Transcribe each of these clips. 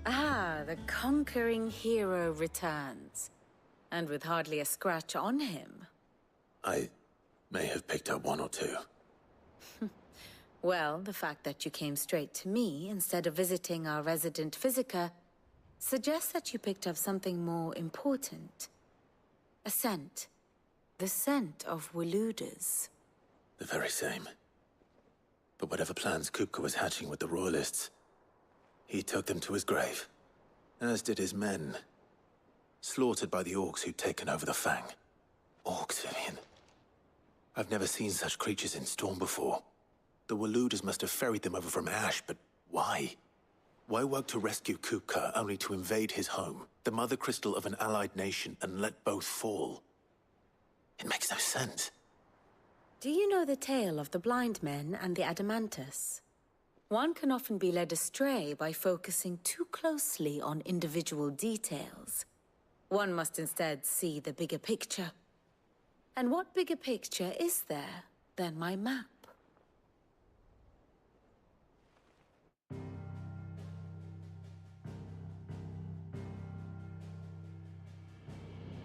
Ah, the conquering hero returns. And with hardly a scratch on him. I may have picked up one or two. Well, the fact that you came straight to me instead of visiting our resident physiker suggests that you picked up something more important. A scent. The scent of Waludas. The very same. But whatever plans Kupka was hatching with the Royalists, he took them to his grave. As did his men. Slaughtered by the orcs who'd taken over the Fang. Orcs, Vivian. I've never seen such creatures in Storm before. The Waludas must have ferried them over from Ash, but why? Why work to rescue Kupka only to invade his home, the mother crystal of an allied nation, and let both fall? It makes no sense. Do you know the tale of the blind men and the Adamantus? One can often be led astray by focusing too closely on individual details. One must instead see the bigger picture. And what bigger picture is there than my map?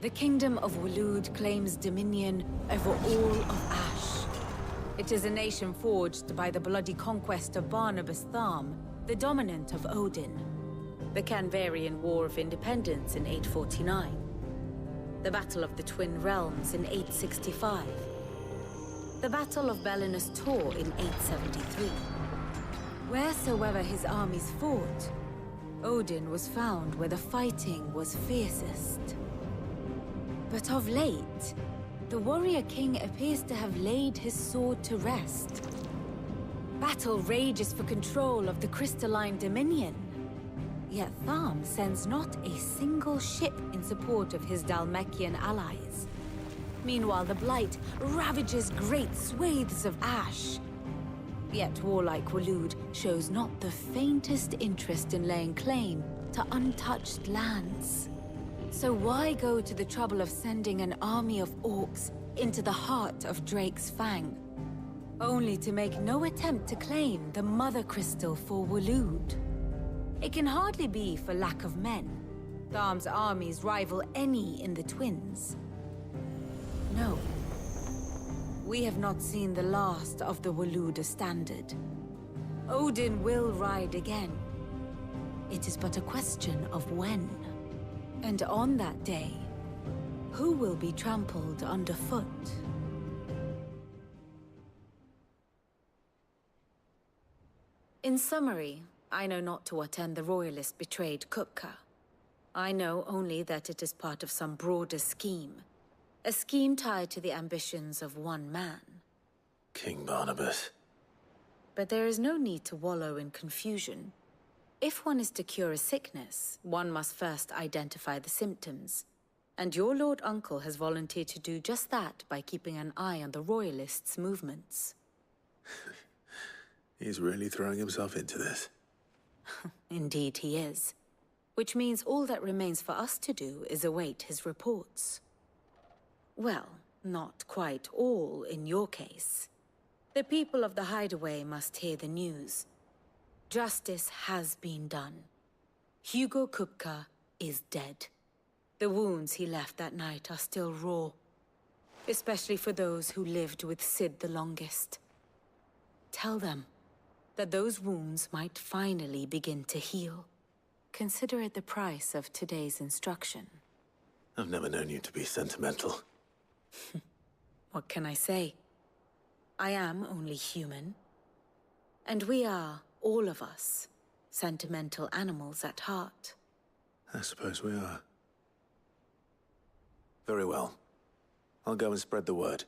The Kingdom of Waloed claims dominion over all of Ash. It is a nation forged by the bloody conquest of Barnabas Tharm, the dominant of Odin. The Canvarian War of Independence in 849. The Battle of the Twin Realms in 865. The Battle of Belinus Tor in 873. Wheresoever his armies fought, Odin was found where the fighting was fiercest. But of late, the warrior king appears to have laid his sword to rest. Battle rages for control of the crystalline dominion. Yet Tharm sends not a single ship in support of his Dhalmekian allies. Meanwhile, the Blight ravages great swathes of Ash. Yet warlike Waloed shows not the faintest interest in laying claim to untouched lands. So why go to the trouble of sending an army of orcs into the heart of Drake's Fang, only to make no attempt to claim the Mother Crystal for Waloed? It can hardly be for lack of men. Tharm's armies rival any in the Twins. No. We have not seen the last of the Waluda standard. Odin will ride again. It is but a question of when. And on that day, who will be trampled underfoot? In summary, I know not to what end the Royalists betrayed Kupka. I know only that it is part of some broader scheme. A scheme tied to the ambitions of one man. King Barnabas. But there is no need to wallow in confusion. If one is to cure a sickness, one must first identify the symptoms. And your Lord Uncle has volunteered to do just that by keeping an eye on the Royalists' movements. He's really throwing himself into this. Indeed he is. Which means all that remains for us to do is await his reports. Well, not quite all in your case. The people of the Hideaway must hear the news. Justice has been done. Hugo Kupka is dead. The wounds he left that night are still raw, especially for those who lived with Sid the longest. Tell them that those wounds might finally begin to heal. Consider it the price of today's instruction. I've never known you to be sentimental. What can I say? I am only human. And we are, all of us, sentimental animals at heart. I suppose we are. Very well. I'll go and spread the word.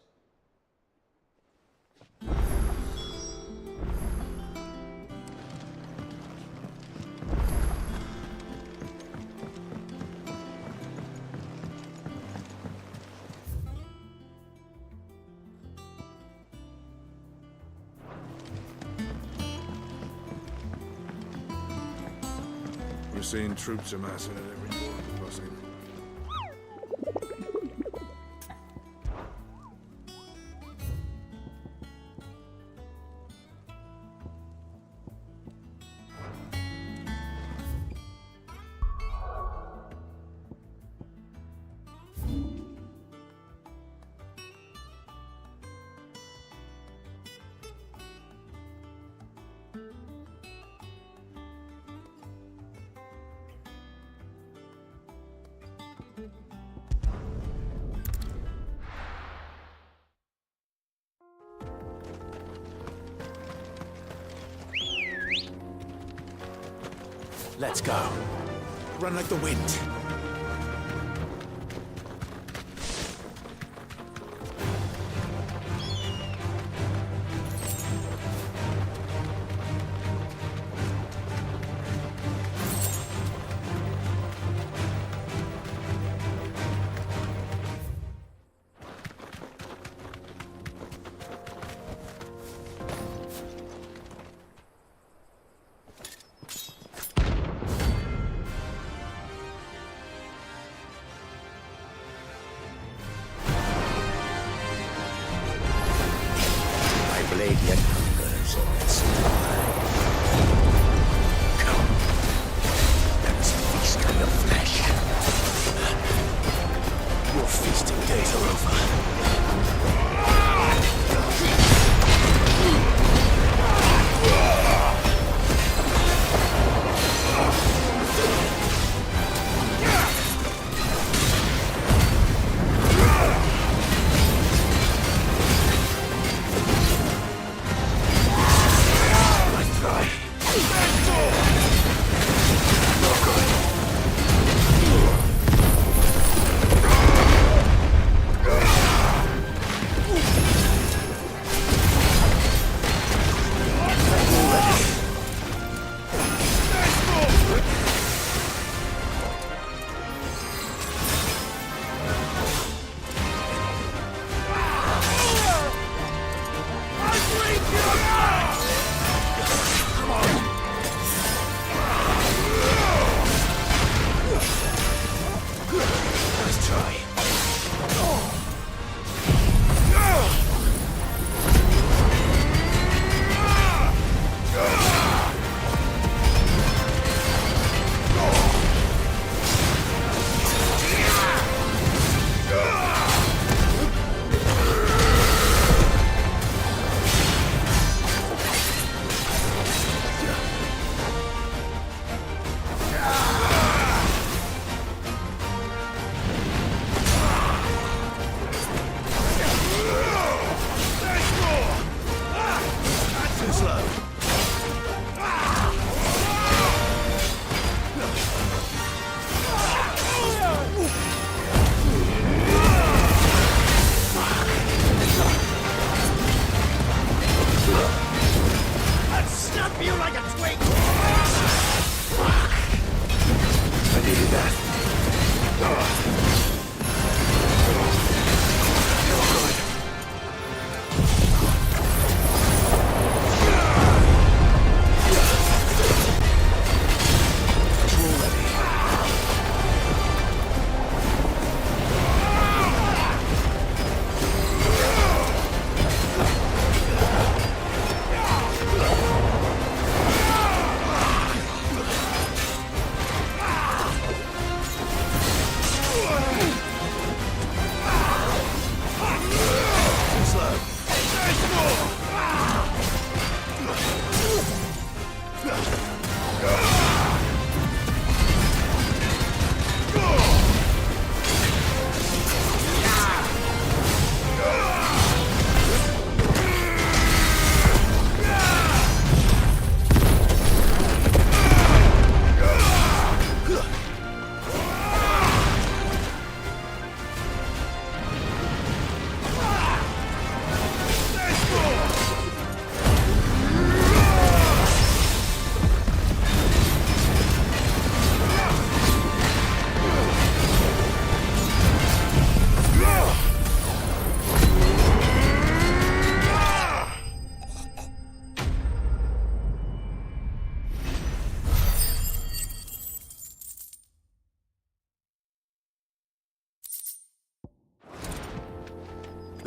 seen troops amassing at every border crossing. Let's go. Run like the wind. Blade yet hungers in its time. Come, let us feast on your flesh. Your feasting days are over.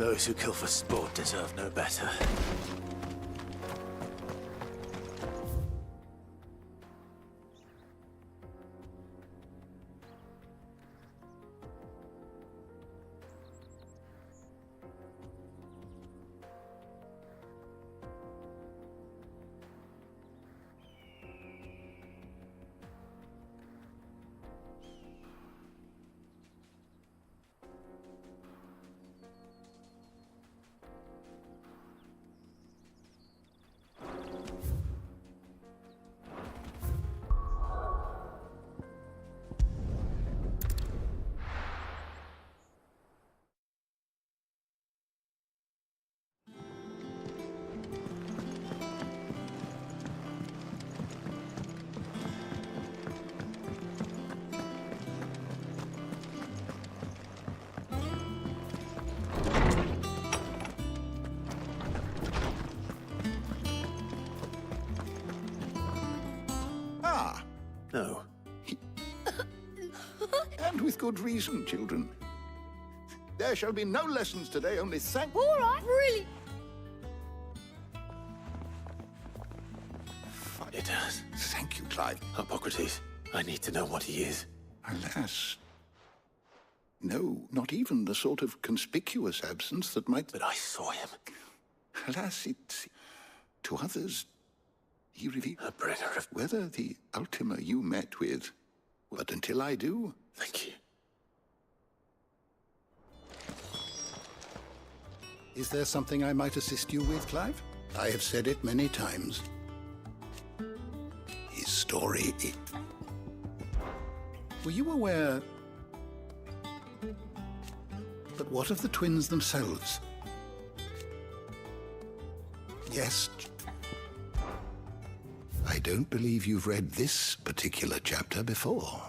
Those who kill for sport deserve no better. No. And with good reason, children. There shall be no lessons today, only thank... All right, really? It does. Thank you, Clive. Hippocrates, I need to know what he is. Alas. No, not even the sort of conspicuous absence that might... But I saw him. Alas, it... To others, he revealed... A bringer of... Whether the Ultima you met with... But until I do... Thank you. Is there something I might assist you with, Clive? I have said it many times. His story... Were you aware... But what of the twins themselves? Yes. I don't believe you've read this particular chapter before.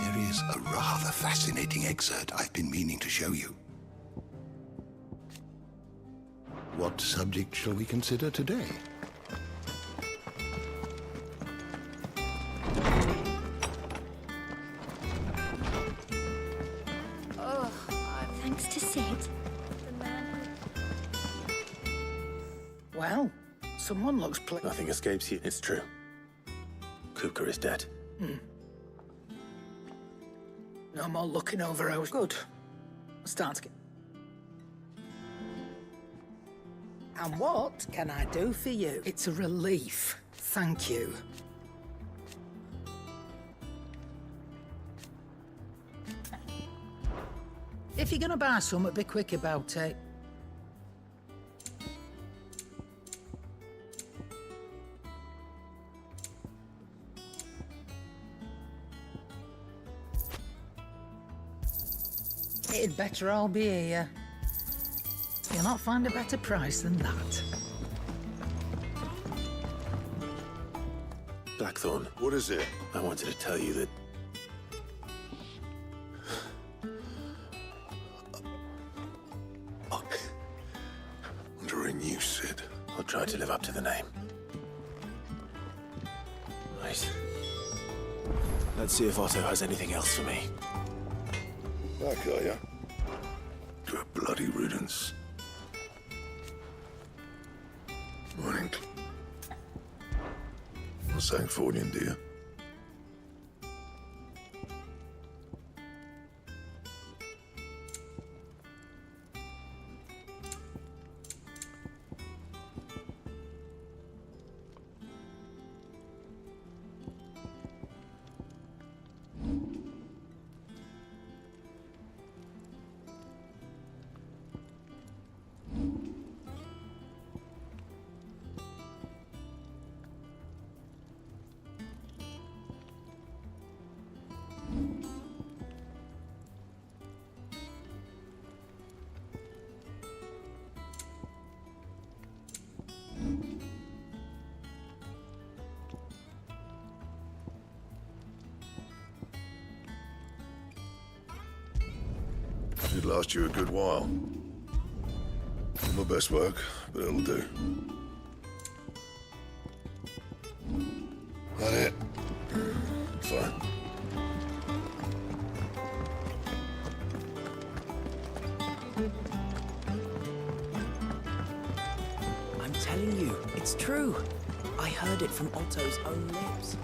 There is a rather fascinating excerpt I've been meaning to show you. What subject shall we consider today? Thanks to Sid. Well, someone looks Nothing escapes you. It's true. Kupka is dead. No more looking over our... Good. Start to get... And what can I do for you? It's a relief. Thank you. If you're gonna buy something, be quick about it. It'd better all be here. You'll not find a better price than that. Blackthorn, What is it? I wanted to tell you that Under a new Sid. I'll try to live up to the name. Right. Let's see if Otto has anything else for me. Back, are ya? To a bloody riddance. Morning. What's Sancfordian, dear? Should last you a good while. Not my best work, but it'll do. That it? Fine. true. I heard it from Otto's own lips.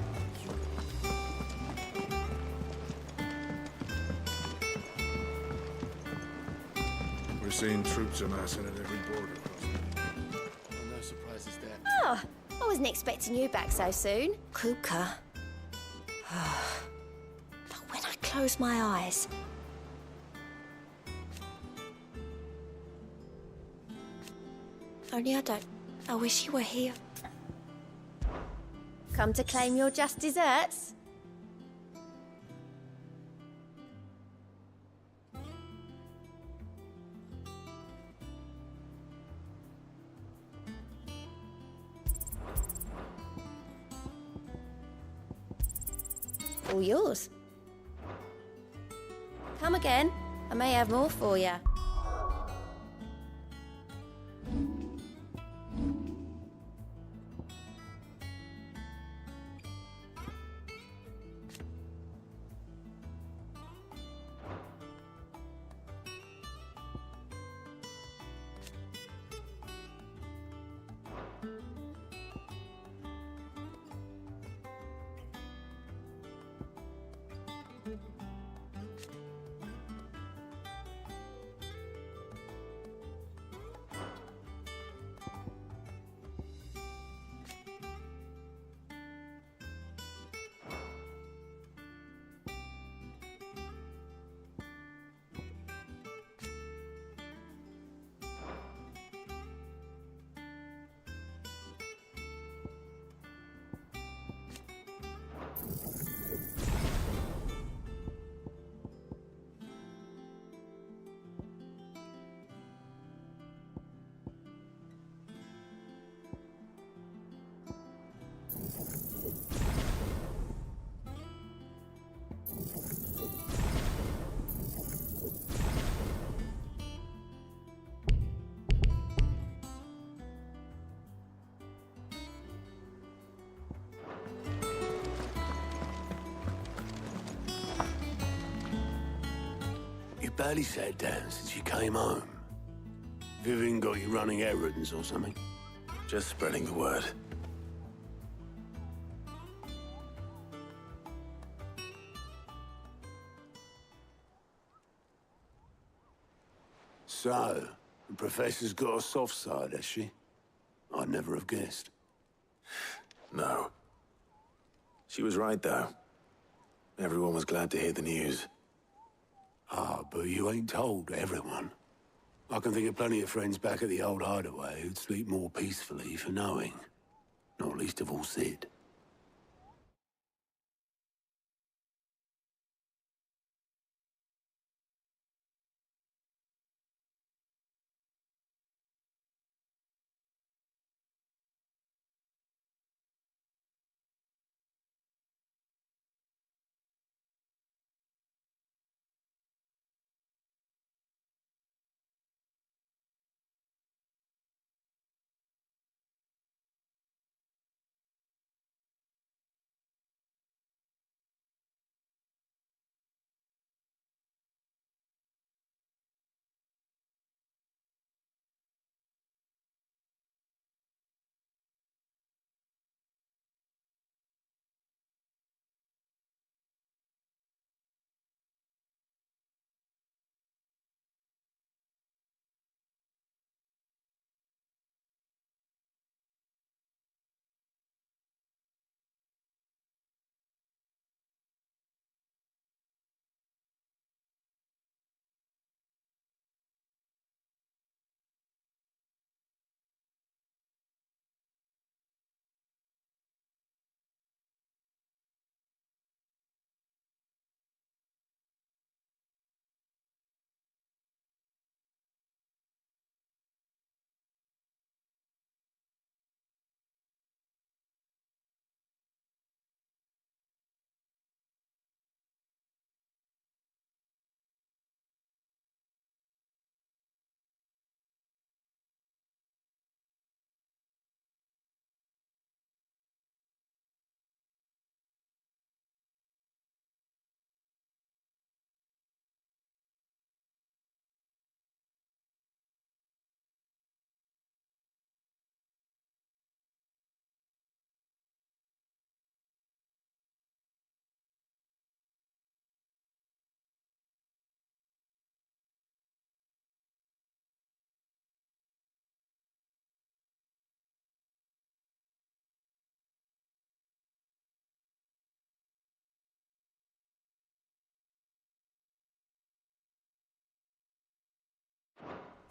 We're seeing troops amassing at every border crossing. No surprises there. Oh, I wasn't expecting you back so soon. Kuka. But when I close my eyes... Only I wish you were here. Come to claim your just desserts? All yours. Come again. I may have more for you. You barely sat down since you came home. Vivian got you running errands or something? Just spreading the word. So, the Professor's got a soft side, has she? I'd never have guessed. No. She was right, though. Everyone was glad to hear the news. Ah, but you ain't told everyone. I can think of plenty of friends back at the old hideaway who'd sleep more peacefully for knowing. Not least of all Sid.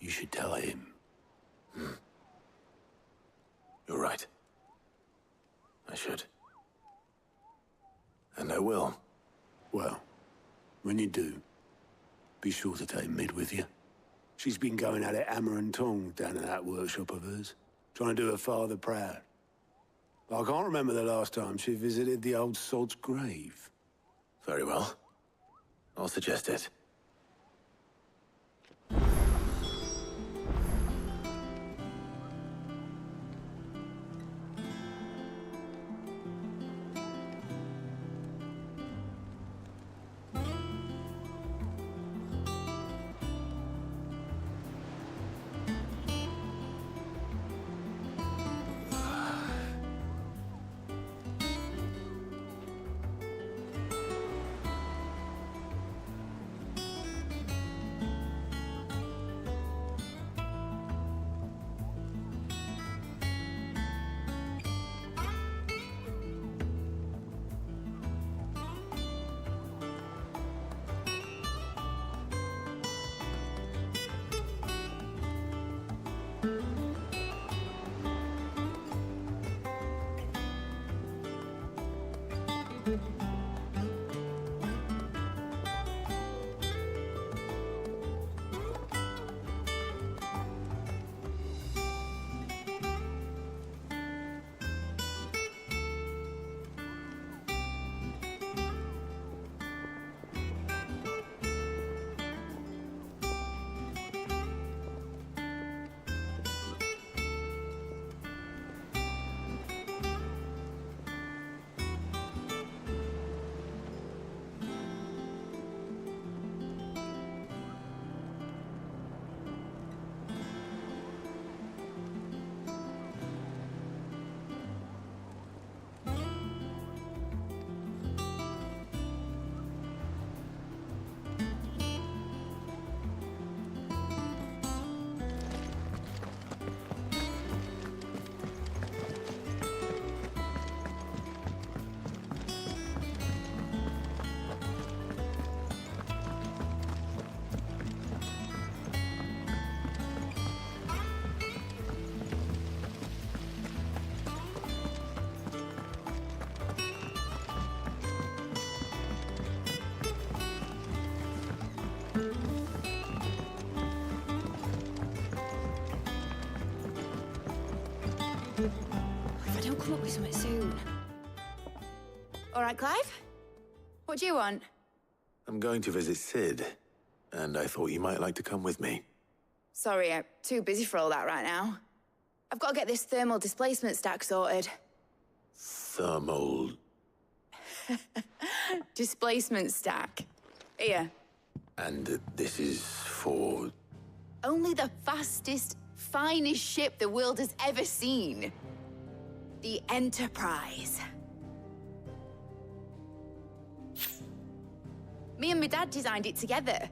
You should tell him. You're right. I should. And I will. Well, when you do, be sure to take Mid with you. She's been going at it hammer and tongs down in that workshop of hers, trying to do her father proud. But I can't remember the last time she visited the old sod's grave. Very well. I'll suggest it. If I don't come up with something soon. All right, Clive? What do you want? I'm going to visit Sid, and I thought you might like to come with me. Sorry, I'm too busy for all that right now. I've got to get this thermal displacement stack sorted. Thermal... Displacement stack. Here. And this is for... Only the fastest, finest ship the world has ever seen. The Enterprise. Me and my dad designed it together.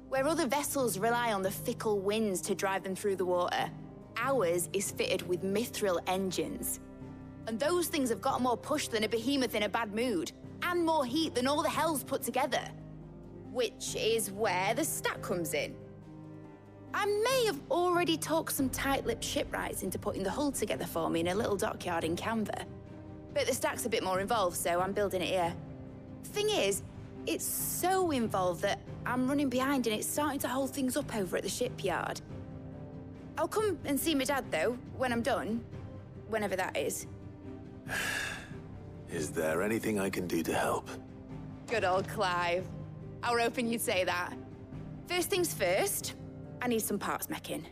Where other vessels rely on the fickle winds to drive them through the water, ours is fitted with mithril engines. And those things have got more push than a behemoth in a bad mood, and more heat than all the hells put together. Which is where the stack comes in. I may have already talked some tight-lipped shipwrights into putting the hull together for me in a little dockyard in Canva. But the stack's a bit more involved, so I'm building it here. Thing is, it's so involved that I'm running behind and it's starting to hold things up over at the shipyard. I'll come and see my dad, though, when I'm done. Whenever that is. Is there anything I can do to help? Good old Clive. I were hoping you'd say that. First things first, I need some parts meching.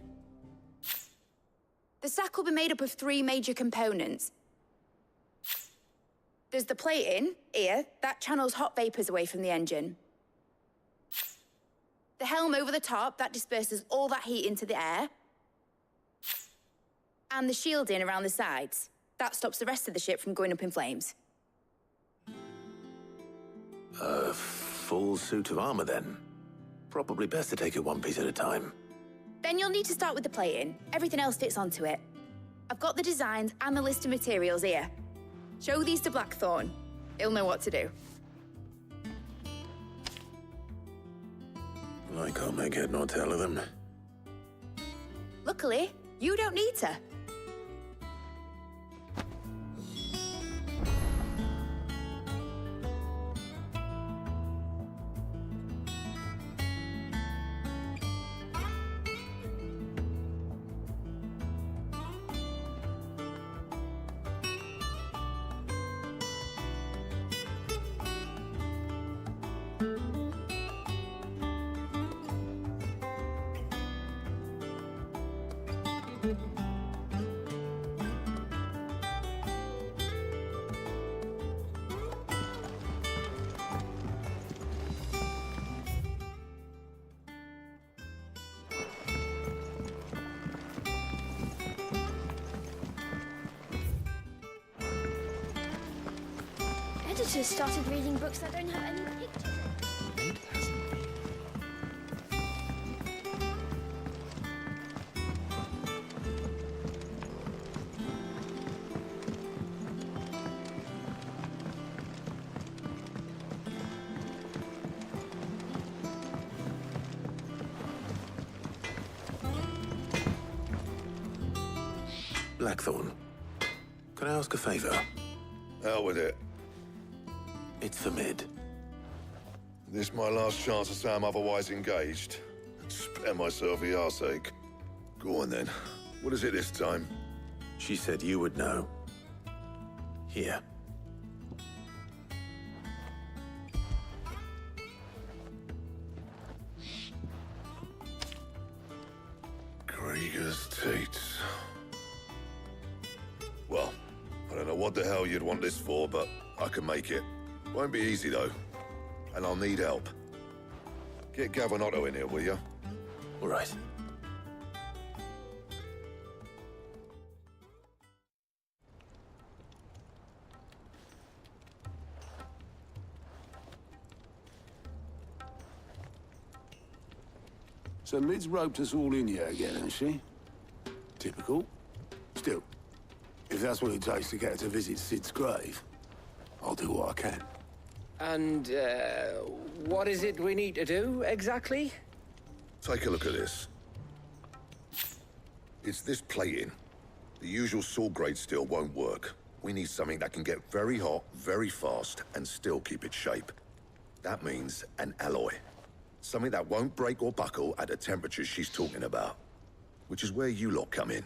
The stack will be made up of 3 major components. There's the plating, here, that channels hot vapors away from the engine. The helm over the top, that disperses all that heat into the air. And the shielding around the sides. That stops the rest of the ship from going up in flames. A full suit of armor, then? Probably best to take it one piece at a time. Then you'll need to start with the plating. Everything else fits onto it. I've got the designs and the list of materials here. Show these to Blackthorn. He'll know what to do. I can't make head nor tail of them. Luckily, you don't need to. Editors started reading books that don't have any pictures. It hasn't been. Blackthorn, can I ask a favor? Out with it. It's for Mid. This my last chance to say I'm otherwise engaged. Spare myself the arseache. Go on then. What is it this time? She said you would know. Here. Krieger's Tates. Well, I don't know what the hell you'd want this for, but I can make it. Won't be easy, though. And I'll need help. Get Gavin in here, will you? All right. So Mid's roped us all in here again, hasn't she? Typical. Still, if that's what it takes to get her to visit Sid's grave, I'll do what I can. And, what is it we need to do, exactly? Take a look at this. It's this plating. The usual sword-grade steel won't work. We need something that can get very hot, very fast, and still keep its shape. That means an alloy. Something that won't break or buckle at the temperatures she's talking about. Which is where you lot come in.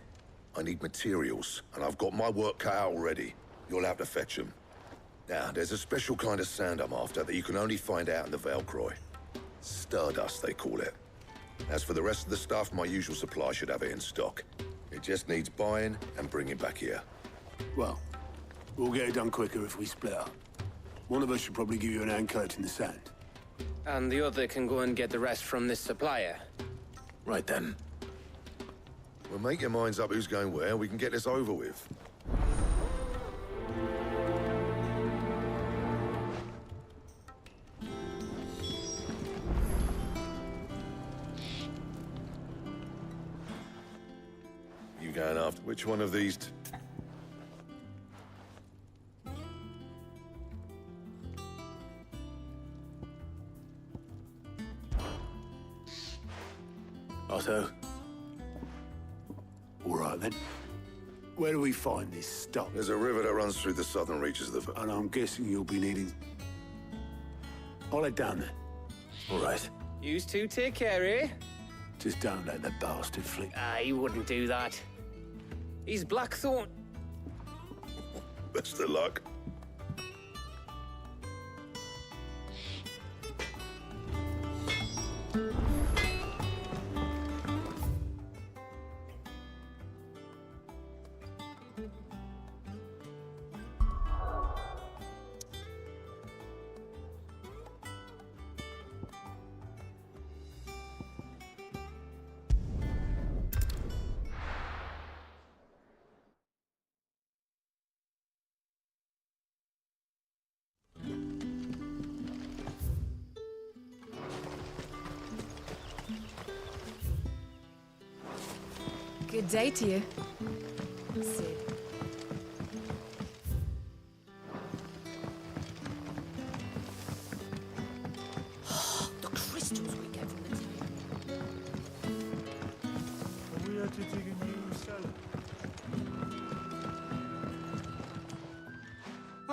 I need materials, and I've got my work cut out already. You'll have to fetch them. Now, there's a special kind of sand I'm after that you can only find out in the Valcroy. Stardust, they call it. As for the rest of the stuff, my usual supply should have it in stock. It just needs buying and bringing back here. Well, we'll get it done quicker if we split up. One of us should probably give you an hand coat in the sand. And the other can go and get the rest from this supplier. Right then. Well, make your minds up who's going where, we can get this over with. You going after which one of these? Otto? All right, then. Where do we find this stuff? There's a river that runs through the southern reaches of the... And I'm guessing you'll be needing... I'll head down there. All right. You two take care, eh? Just don't let the bastard flee. He wouldn't do that. He's Blackthorn. Best of luck. Good day to you, Sid. The crystals we get from the tomb. We are to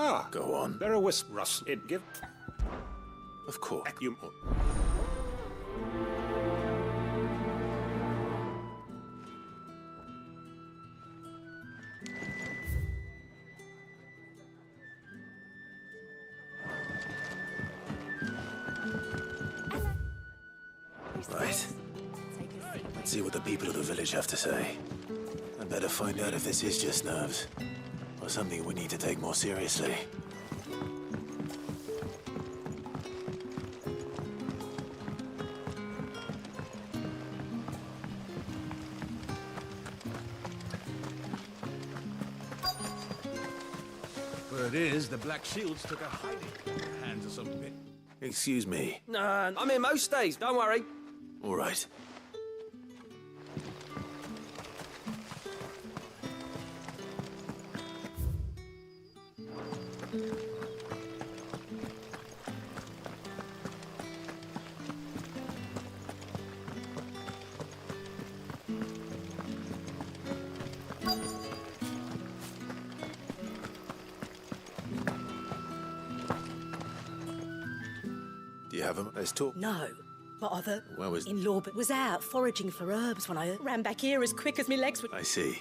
Ah, Go on. they're a wisp rustle. It give. Of course. You. Right. Let's see what the people of the village have to say. I'd better find out if this is just nerves, or something we need to take more seriously. Word is, the Black Shields took a hiding in the hands of some bit. Excuse me. Nah, I'm here most days, don't worry. All right. Do you have a... Let's talk. No, but other Where was... in-law but was out foraging for herbs when I ran back here as quick as my legs would... I see.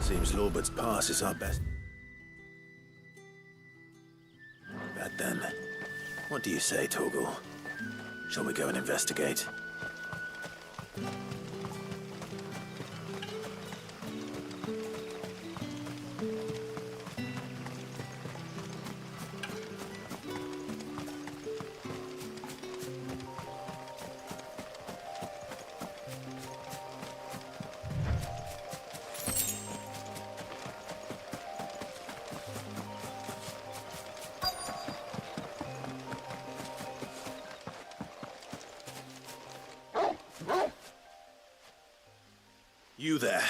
Seems Lorbert's Pass is our best. Bad then. What do you say, Torgal? Shall we go and investigate? You there.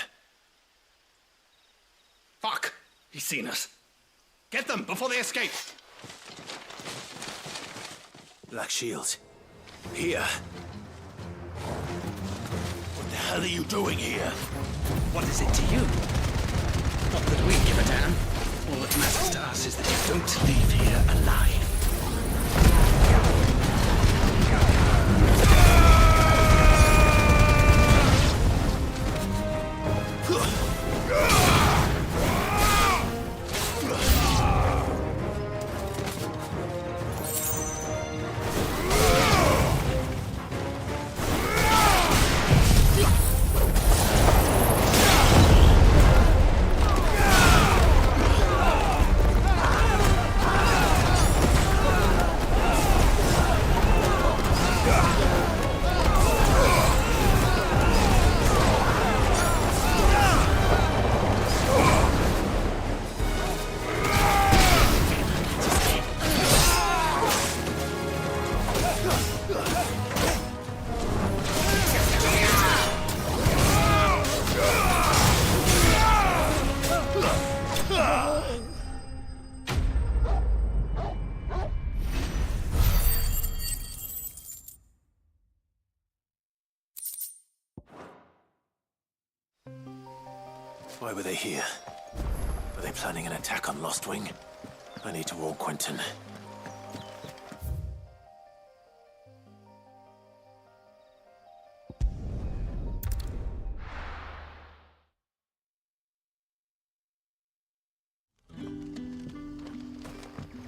Fuck! He's seen us. Get them before they escape! Black Shields. Here. What the hell are you doing here? What is it to you? Not that we give a damn. All that matters to us is that you don't leave here alive. Why were they here? Were they planning an attack on Lostwing? I need to warn Quentin.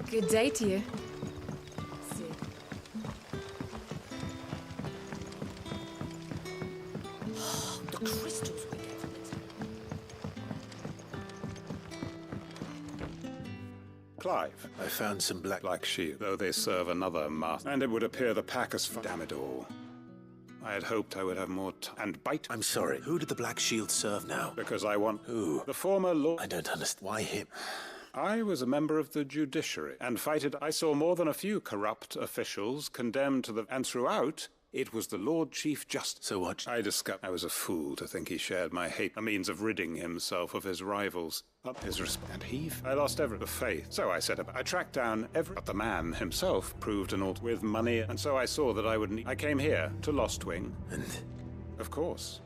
Good day to you. The crystals we get from it. Clive. I found some Black Shield, though they serve another master. And it would appear the pack is damn it all. I had hoped I would have more time. And bite. I'm sorry. Who did the Black Shield serve now? Because I want... Who? The former Lord... I don't understand. Why him? I was a member of the judiciary, and I saw more than a few corrupt officials condemned to the... And throughout, it was the Lord Chief Justice. So what? I discovered I was a fool to think he shared my hate, a means of ridding himself of his rivals. Up his respect. And I lost the faith. So I set about. I tracked down but the man himself proved an alt with money, and so I saw that I would need... I came here to Lostwing. And? Of course.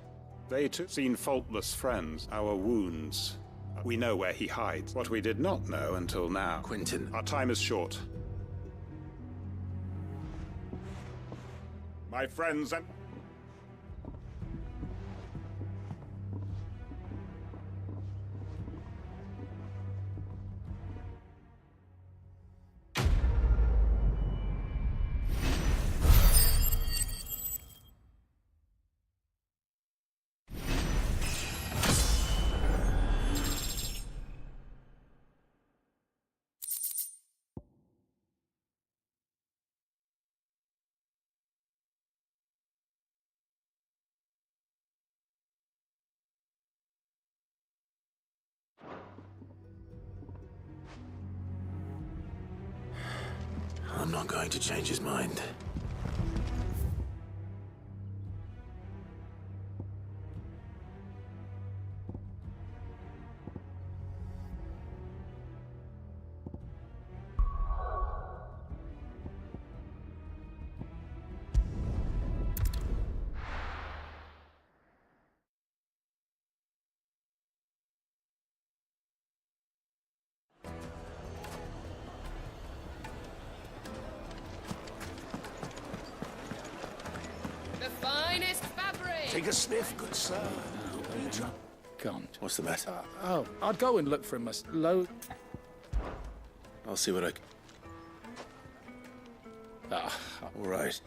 They too seen faultless friends, our wounds. We know where he hides. What we did not know until now. Quentin. Our time is short. My friends and... I'm not going to change his mind. Take a sniff, good sir. Can't. What's the matter? Oh, I'd go and look for him. I'll see what I can... All right.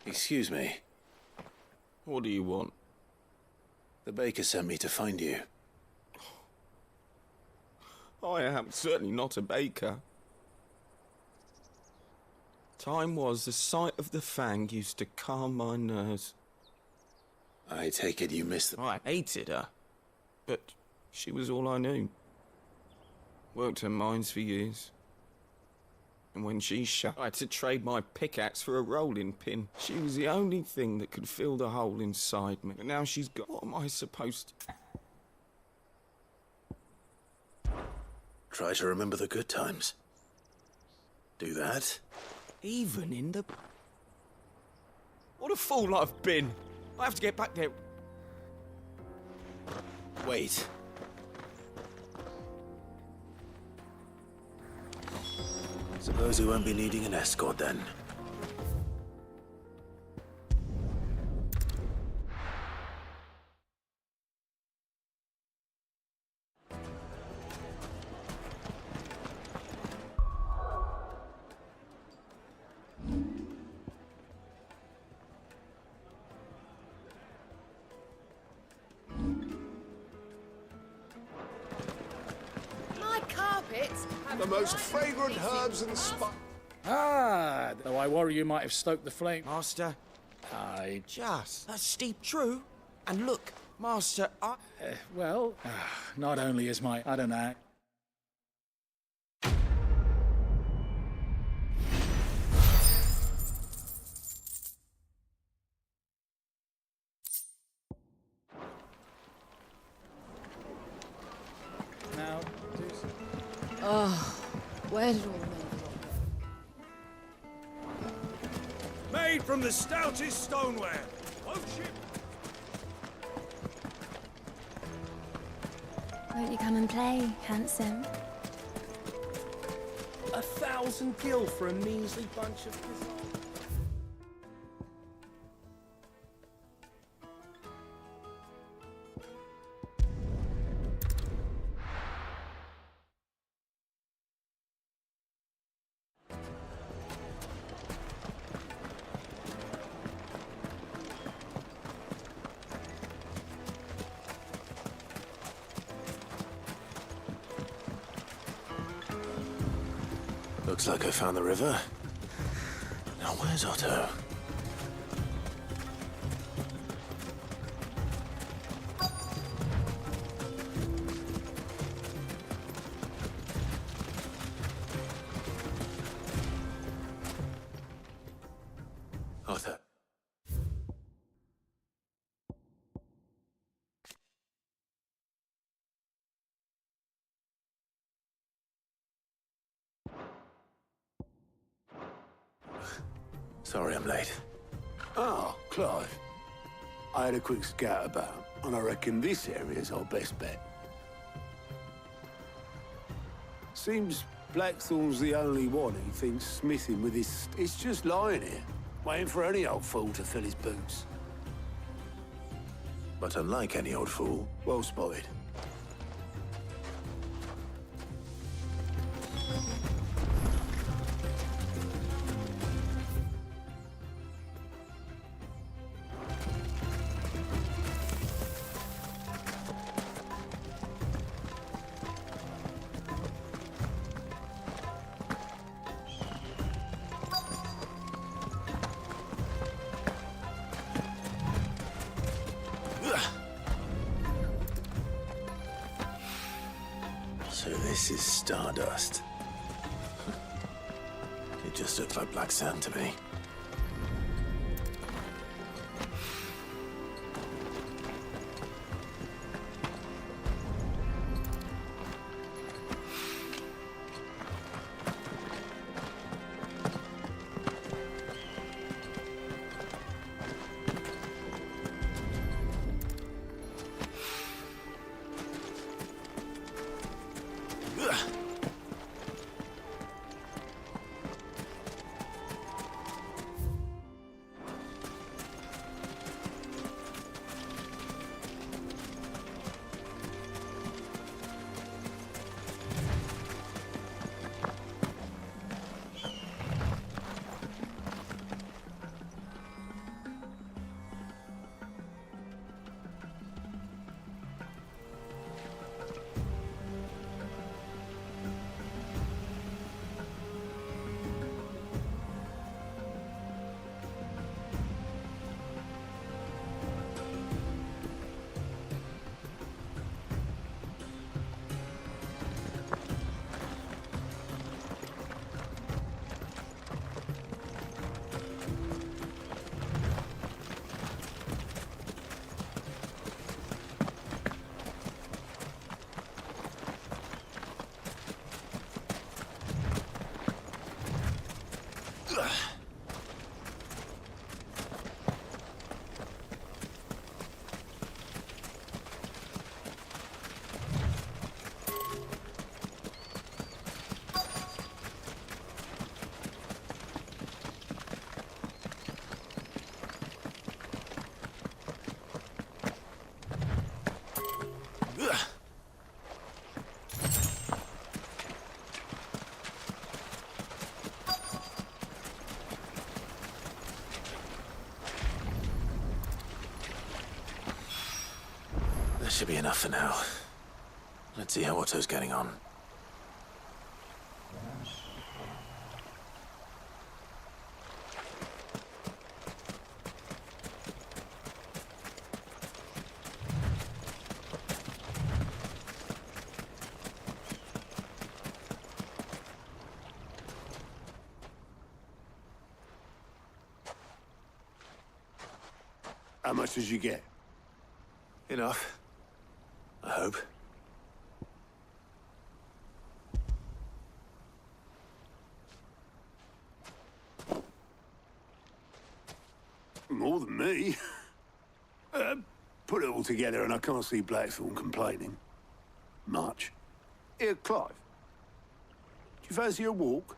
Excuse me. What do you want? The baker sent me to find you. I am certainly not a baker. Time was the sight of the Fang used to calm my nerves. I take it you missed the... I hated her, but she was all I knew. Worked her mines for years. And when she shut, I had to trade my pickaxe for a rolling pin. She was the only thing that could fill the hole inside me. But now she's gone. What am I supposed to... Try to remember the good times. Do that? Even in the... What a fool I've been. I have to get back there. Wait. Suppose we won't be needing an escort then. The most fragrant herbs and spices. Ah, though I worry you might have stoked the flame. Master, I just a steep true. And look, Master, not only is my... I don't know. Oh, Where did all the men go? Made from the stoutest stoneware. Oh, ship. Won't you come and play, handsome? 1,000 gil for a measly bunch of... Looks like I found the river. Now where's Otto? Otto. Sorry I'm late. Oh, Clive. I had a quick scout about, and I reckon this area's our best bet. Seems Blackthorn's the only one who thinks smithing with his... It's just lying here, waiting for any old fool to fill his boots. But unlike any old fool... Well spotted. So this is stardust. It just looks like black sand to me. That should be enough for now. Let's see how Otto's getting on. How much did you get? Enough. I hope. More than me. Put it all together and I can't see Blackthorn complaining. Much. Here, Clive. Do you fancy a walk?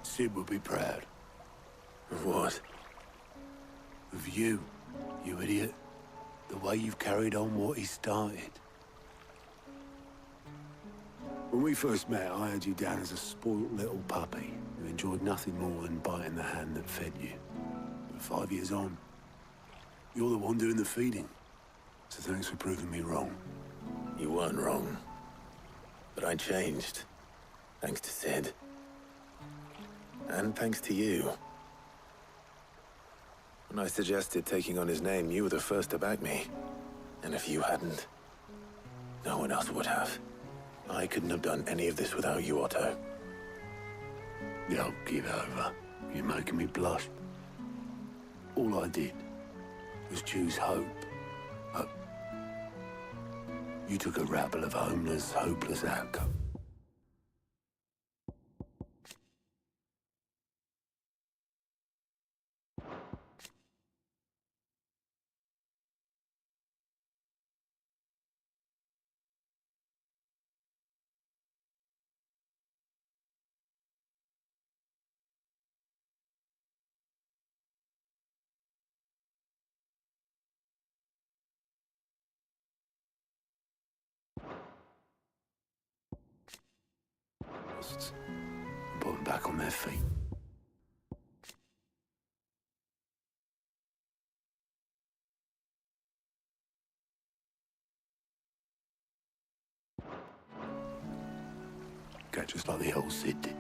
Sid would be proud. Of what? Of you, you idiot. The way you've carried on what he started. When we first met, I had you down as a spoilt little puppy who enjoyed nothing more than biting the hand that fed you. But 5 years on, you're the one doing the feeding. So thanks for proving me wrong. You weren't wrong. But I changed. Thanks to Sid. And thanks to you. When I suggested taking on his name, you were the first to back me. And if you hadn't, no one else would have. I couldn't have done any of this without you, Otto. Yo, give over. You're making me blush. All I did was choose hope. Hope. You took a rabble of homeless, hopeless outcomes. Put them back on their feet. Okay, just like the old Sid did.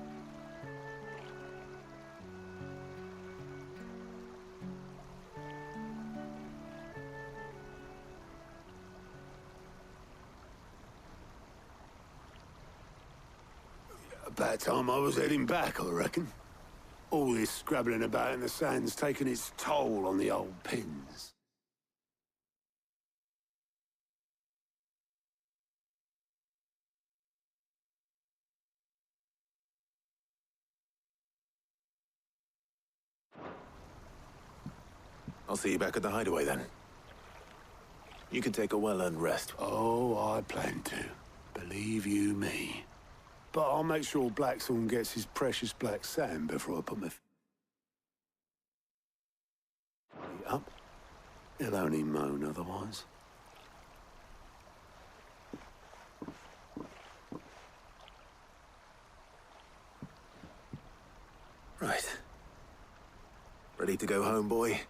About time I was heading back, I reckon. All this scrabbling about in the sand's taken its toll on the old pins. I'll see you back at the hideaway then. You can take a well-earned rest. Oh, I plan to. Believe you me. But I'll make sure Blackthorn gets his precious black sand before I put my feet up. He'll only moan otherwise. Right. Ready to go home, boy?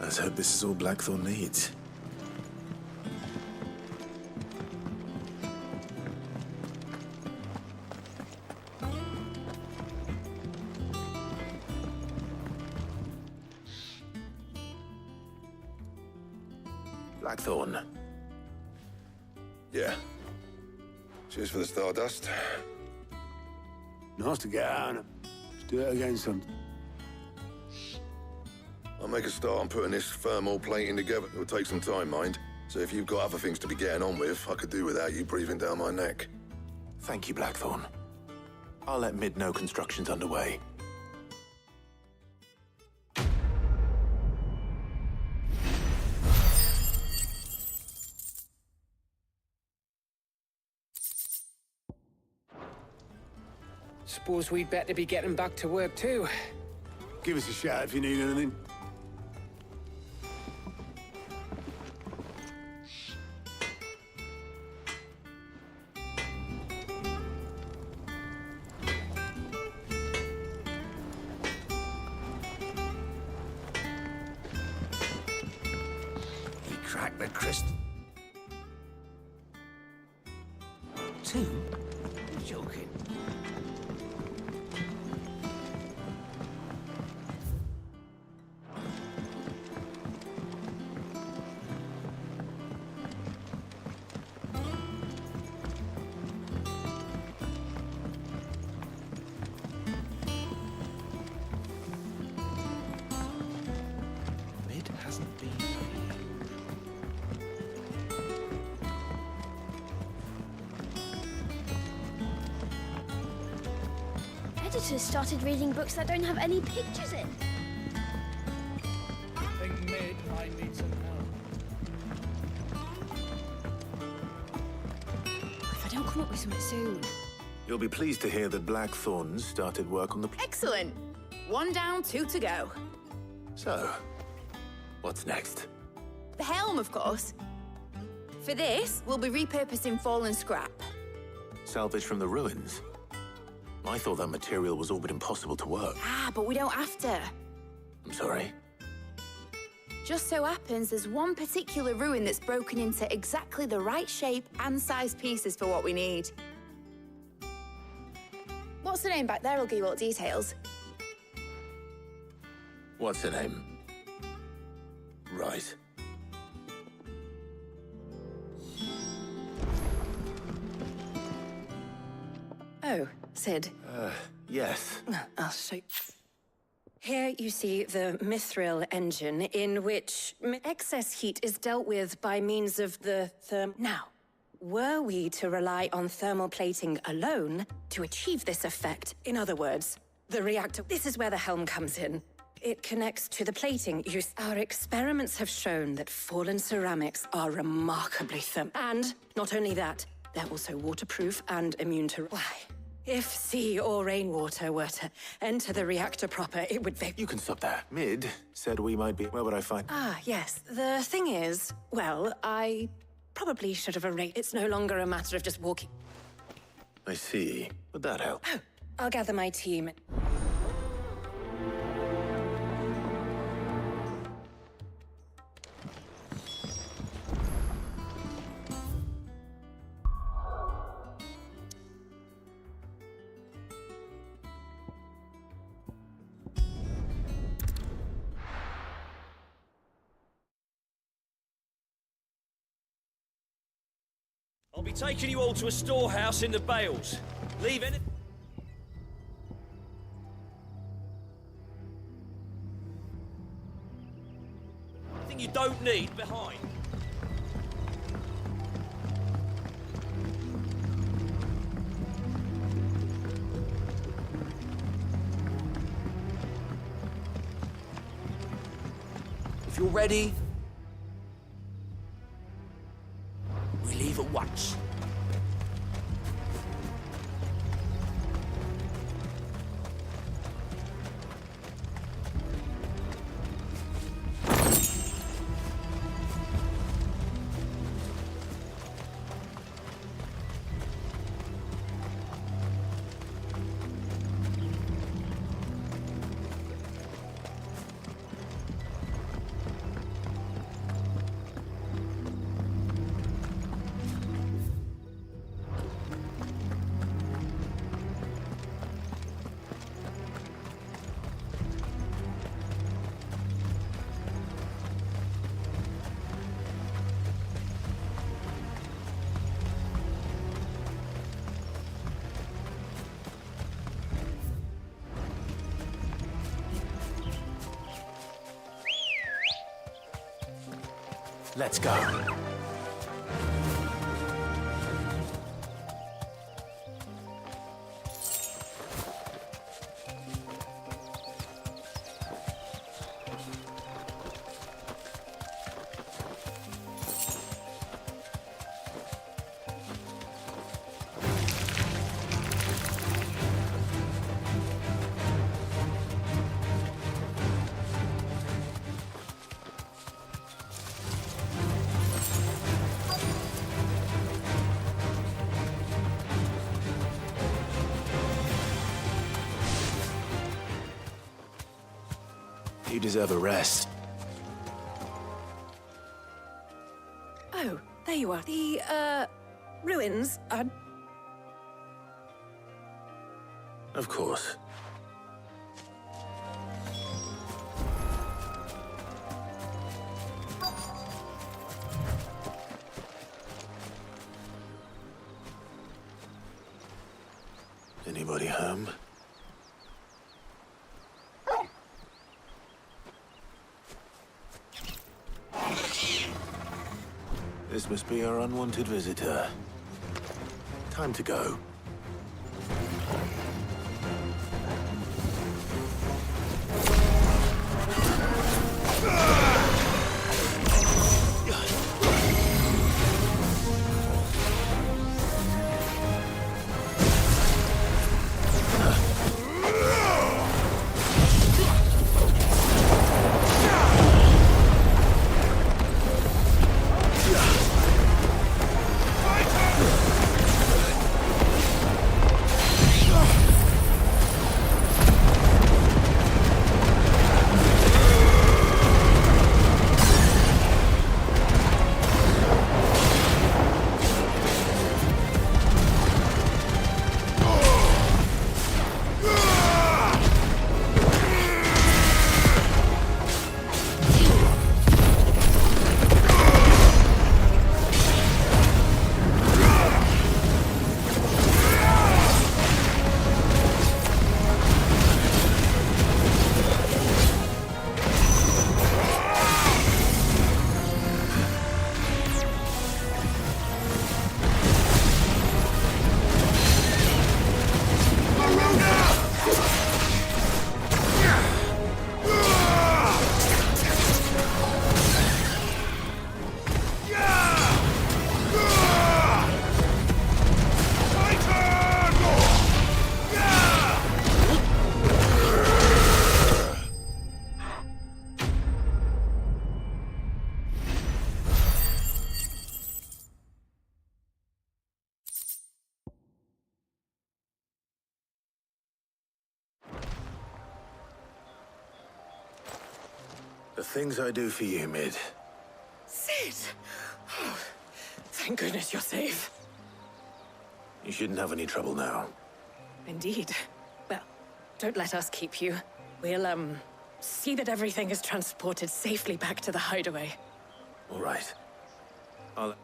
Let's hope this is all Blackthorn needs. Blackthorn. Yeah. Cheers for the stardust. Nice to get out on it. Let's do it again sometime. I'll make a start on putting this thermal plating together. It'll take some time, mind. So if you've got other things to be getting on with, I could do without you breathing down my neck. Thank you, Blackthorn. I'll let Mid know construction's underway. Suppose we'd better be getting back to work too. Give us a shout if you need anything. He cracked the crystal. 2? You're joking. Mid hasn't been here. Editors started reading books that don't have any pictures in. I think Mid might need some help. If I don't come up with something soon. You'll be pleased to hear that Blackthorn's started work on the... Excellent. 1 down, 2 to go. So, what's next? The helm, of course. For this, we'll be repurposing fallen scrap. Salvage from the ruins? I thought that material was all but impossible to work. Ah, but we don't have to. I'm sorry. Just so happens there's one particular ruin that's broken into exactly the right shape and size pieces for what we need. What's the name back there? I'll give you all the details. What's her name? Right. Oh, Sid. Yes. I'll show you. Here you see the mithril engine, in which excess heat is dealt with by means of the Now, were we to rely on thermal plating alone to achieve this effect, in other words, the reactor, this is where the helm comes in. It connects to the plating. Our experiments have shown that fallen ceramics are remarkably thermal. And not only that, they're also waterproof and immune to... Why? If sea or rainwater were to enter the reactor proper, it would... You can stop there. Mid said we might be... Where would I find... Ah, yes. The thing is, well, I probably should have arranged... It's no longer a matter of just walking... I see. Would that help? Oh, I'll gather my team. I'll be taking you all to a storehouse in the Bales. Leave any... anything you don't need behind. If you're ready, we leave at once. Let's go. You deserve a rest. Oh, there you are. The, ruins are... Of course. Anybody home? This must be our unwanted visitor. Time to go. The things I do for you, Mid. Sid! Oh, thank goodness you're safe. You shouldn't have any trouble now. Indeed. Well, don't let us keep you. We'll, see that everything is transported safely back to the hideaway. All right. I'll...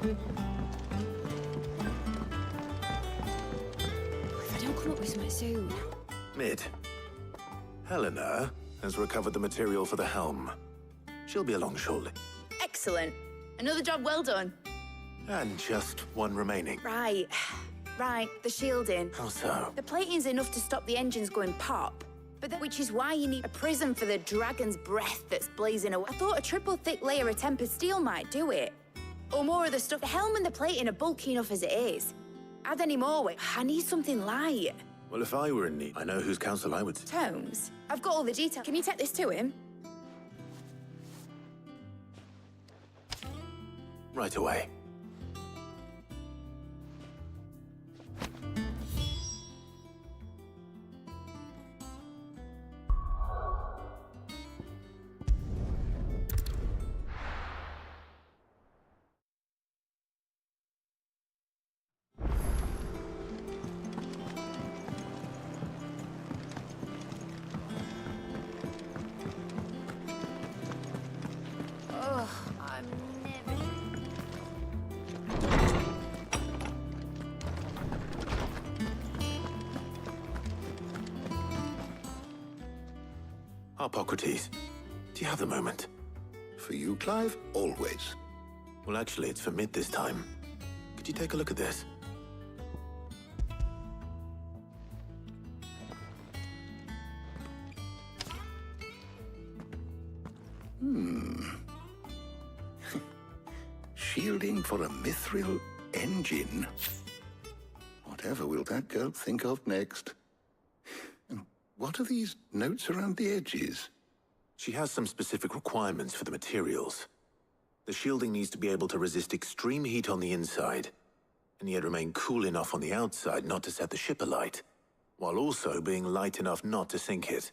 If I don't come up with something soon. Mid. Helena has recovered the material for the helm. She'll be along shortly. Excellent. Another job well done. And just one remaining. Right. Right, the shielding. How so? The plating's enough to stop the engines going pop, Which is why you need a prism for the dragon's breath that's blazing away. I thought a triple thick layer of tempered steel might do it. Or more of the stuff. The helm and the plating are bulky enough as it is. Add any more weight. I need something light. Well, if I were in need, I know whose counsel I would... Tomes? I've got all the details. Can you take this to him? Right away. Hippocrates, do you have the moment? For you, Clive, always. Well, actually, it's for mid this time. Could you take a look at this? Shielding for a mithril engine. Whatever will that girl think of next? What are these notes around the edges? She has some specific requirements for the materials. The shielding needs to be able to resist extreme heat on the inside, and yet remain cool enough on the outside not to set the ship alight, while also being light enough not to sink it.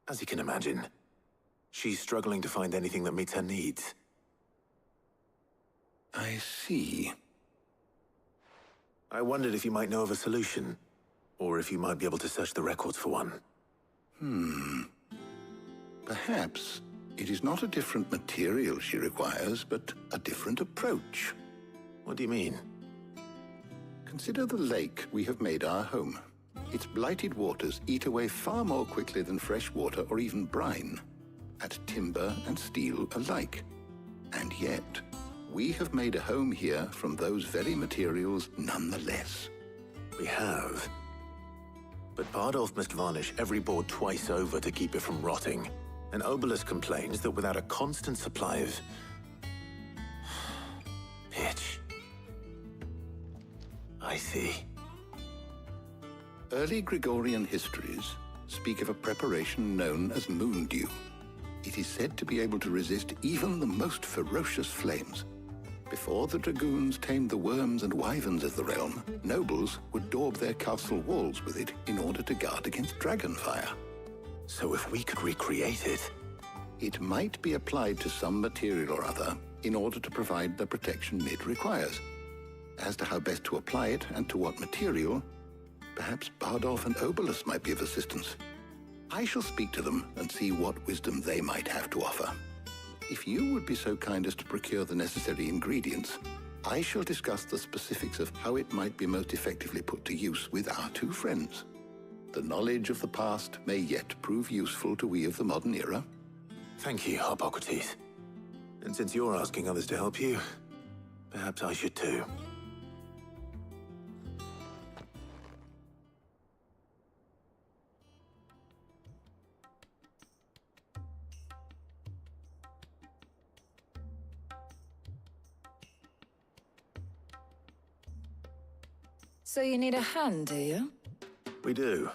As you can imagine, she's struggling to find anything that meets her needs. I see. I wondered if you might know of a solution, or if you might be able to search the records for one. Perhaps it is not a different material she requires, but a different approach. What do you mean? Consider the lake we have made our home. Its blighted waters eat away far more quickly than fresh water or even brine, at timber and steel alike. And yet, we have made a home here from those very materials nonetheless. We have. But Bardolph must varnish every board twice over to keep it from rotting. And Obelus complains that without a constant supply of... pitch. I see. Early Gregorian histories speak of a preparation known as moon dew. It is said to be able to resist even the most ferocious flames. Before the dragoons tamed the worms and wyverns of the realm, nobles would daub their castle walls with it in order to guard against dragonfire. So if we could recreate it... It might be applied to some material or other in order to provide the protection Mid requires. As to how best to apply it and to what material, perhaps Bardolph and Obelus might be of assistance. I shall speak to them and see what wisdom they might have to offer. If you would be so kind as to procure the necessary ingredients, I shall discuss the specifics of how it might be most effectively put to use with our two friends. The knowledge of the past may yet prove useful to we of the modern era. Thank you, Hippocrates. And since you're asking others to help you, perhaps I should too. So you need a hand, do you? We do.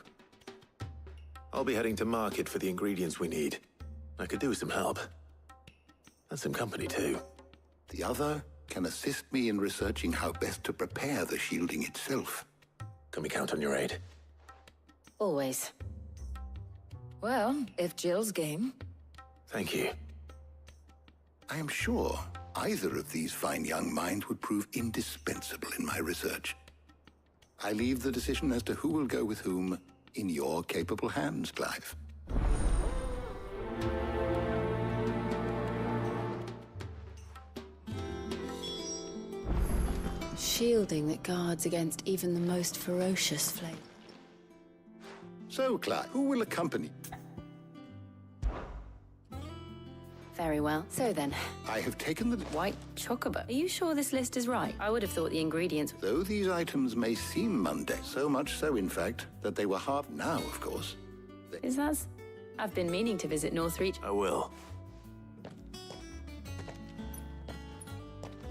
I'll be heading to market for the ingredients we need. I could do with some help. And some company, too. The other can assist me in researching how best to prepare the shielding itself. Can we count on your aid? Always. Well, if Jill's game. Thank you. I am sure either of these fine young minds would prove indispensable in my research. I leave the decision as to who will go with whom in your capable hands, Clive. Shielding that guards against even the most ferocious flame. So, Clive, who will accompany? Very well. So then. I have taken the... White chocobo. Are you sure this list is right? I would have thought the ingredients... Though these items may seem mundane, so much so, in fact, that they were half now, of course. Is that? I've been meaning to visit Northreach. I will.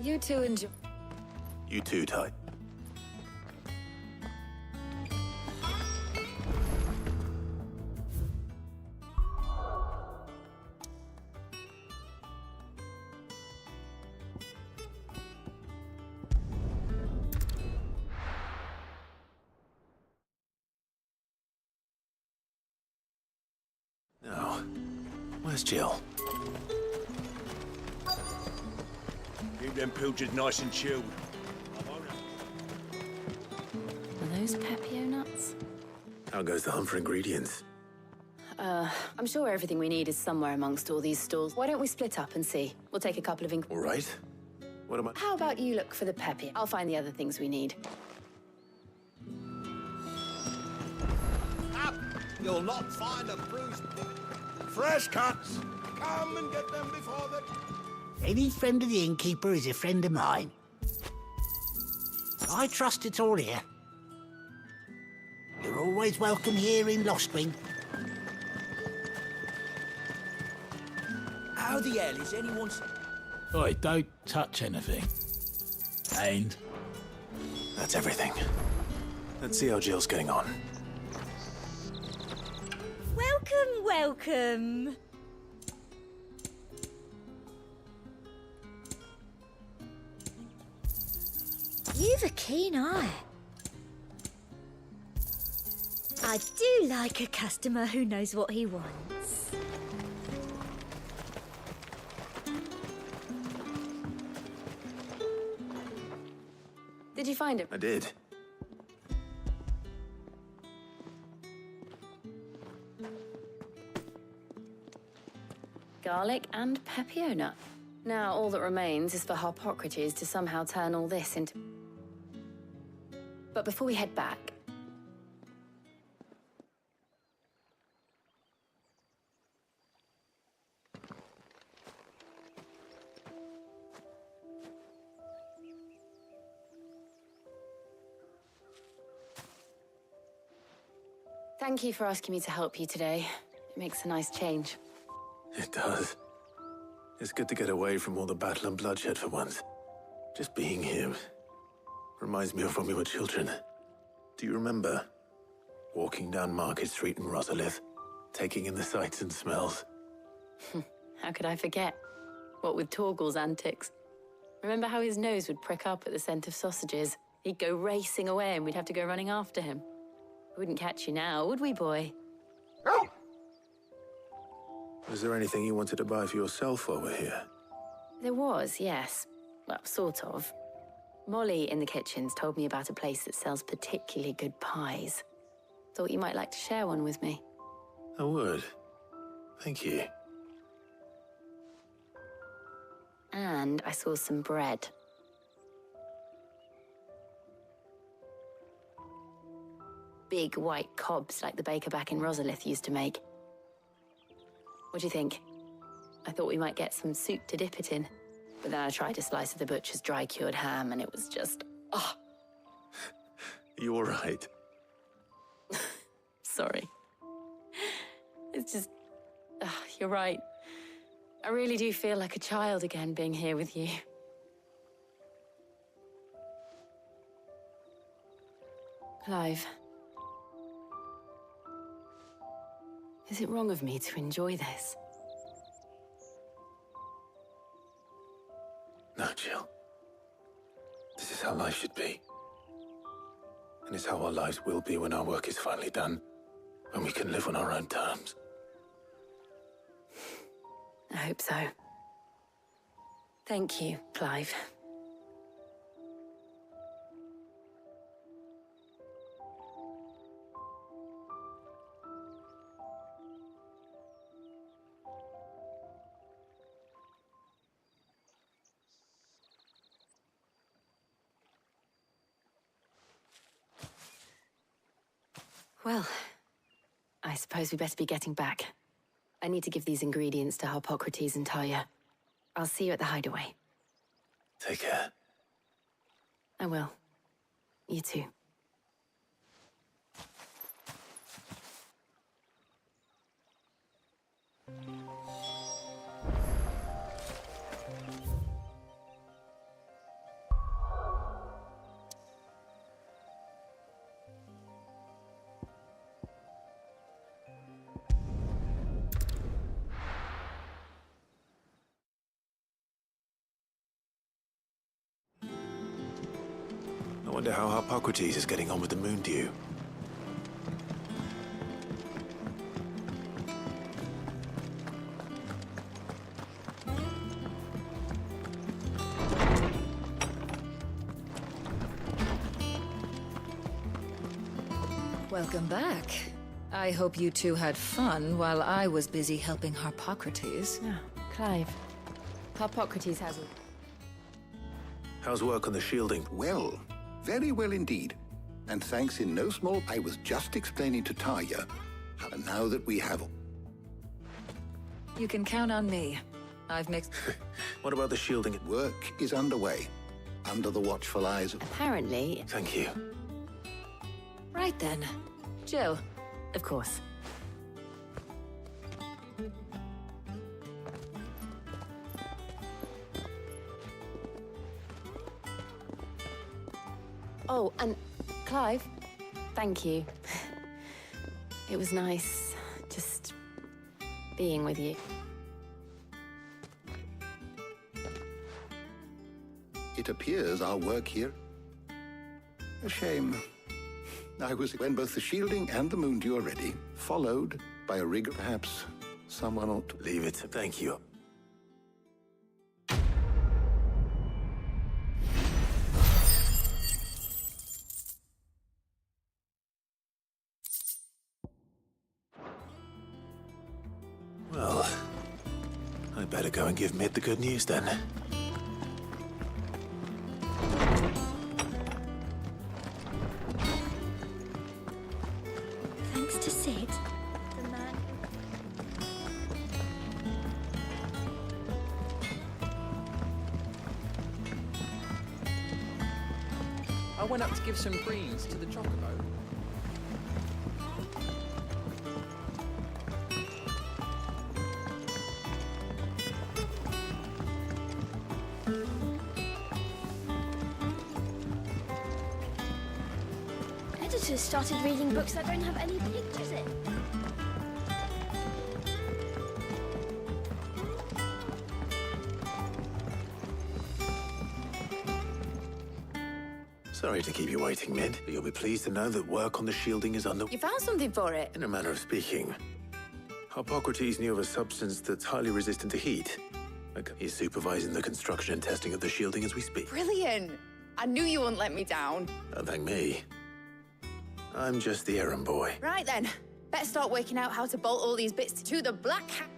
You two enjoy. You too, Ty. Now, where's Jill? Keep them pilchards nice and chilled. Are those Pepio nuts? How goes the hunt for ingredients? I'm sure everything we need is somewhere amongst all these stalls. Why don't we split up and see? We'll take a couple of All right. What am I... How about you look for the Pepio? I'll find the other things we need. Up! You'll not find a bruised... Fresh cuts! Come and get them before the... Any friend of the innkeeper is a friend of mine. I trust it's all here. You're always welcome here in Lostwing. How the hell is anyone... Oi, don't touch anything. And? That's everything. Let's see how Jill's getting on. Welcome, welcome. You've a keen eye. I do like a customer who knows what he wants. Did you find it? I did. Garlic and Pepio nut. Now all that remains is for Harpocrates to somehow turn all this into... But before we head back... Thank you for asking me to help you today. It makes a nice change. It does. It's good to get away from all the battle and bloodshed for once. Just being here reminds me of when we were children. Do you remember? Walking down Market Street in Rosalith, taking in the sights and smells. How could I forget? What with Torgal's antics. Remember how his nose would prick up at the scent of sausages? He'd go racing away and we'd have to go running after him. We wouldn't catch you now, would we, boy? Was there anything you wanted to buy for yourself while we're here? There was, yes. Well, sort of. Molly in the kitchens told me about a place that sells particularly good pies. Thought you might like to share one with me. I would. Thank you. And I saw some bread. Big white cobs like the baker back in Rosalith used to make. What do you think? I thought we might get some soup to dip it in. But then I tried a slice of the butcher's dry-cured ham and it was just... oh. You all right? Sorry. It's just... you're right. I really do feel like a child again being here with you. Clive. Is it wrong of me to enjoy this? No, Jill. This is how life should be. And it's how our lives will be when our work is finally done. When we can live on our own terms. I hope so. Thank you, Clive. Well, I suppose we better be getting back. I need to give these ingredients to Harpocrates and Talia. I'll see you at the hideaway. Take care. I will. You too. I wonder how Harpocrates is getting on with the moon dew. Welcome back. I hope you two had fun while I was busy helping Harpocrates. No, Clive. Harpocrates hasn't. How's work on the shielding? Well, very well indeed. And thanks in no small... I was just explaining to Tarja how now that we have... You can count on me. I've mixed... What about the shielding? Work is underway, under the watchful eyes of... Apparently. Thank you. Right then. Jill. Of course. Oh, and Clive, thank you. It was nice just being with you. It appears our work here... A shame. I was when both the shielding and the moon dew are ready, followed by a rig. Perhaps someone ought to... Leave it. Thank you. Well, I'd better go and give Mid the good news then. Thanks to Sid, the man... I went up to give some breeze to the chocobo. Editors started reading books that don't have any pictures in. Sorry to keep you waiting, Mid, but you'll be pleased to know that work on the shielding is under... You found something for it? In a manner of speaking. Harpocrates knew of a substance that's highly resistant to heat. He's supervising the construction and testing of the shielding as we speak. Brilliant! I knew you wouldn't let me down. Don't thank me. I'm just the errand boy. Right then, better start working out how to bolt all these bits to the black hat.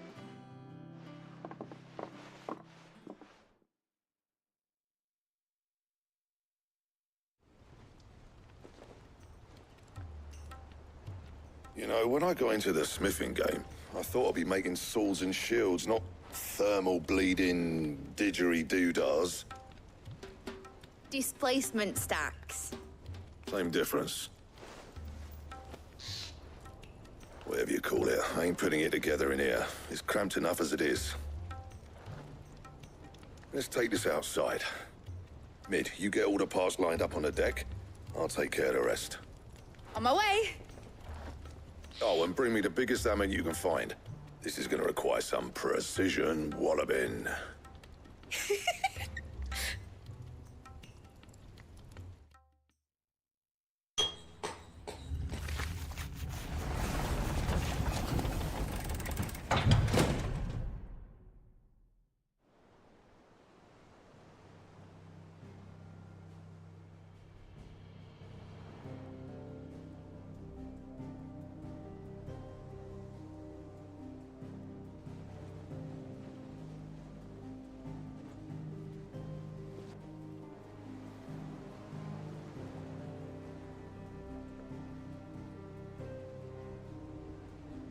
You know, when I got into the smithing game, I thought I'd be making swords and shields, not thermal bleeding didgeridoo-dahs. Displacement stacks. Same difference. Whatever you call it, I ain't putting it together in here. It's cramped enough as it is. Let's take this outside. Mid, you get all the parts lined up on the deck. I'll take care of the rest. On my way. Oh, and bring me the biggest hammer you can find. This is gonna require some precision walloping.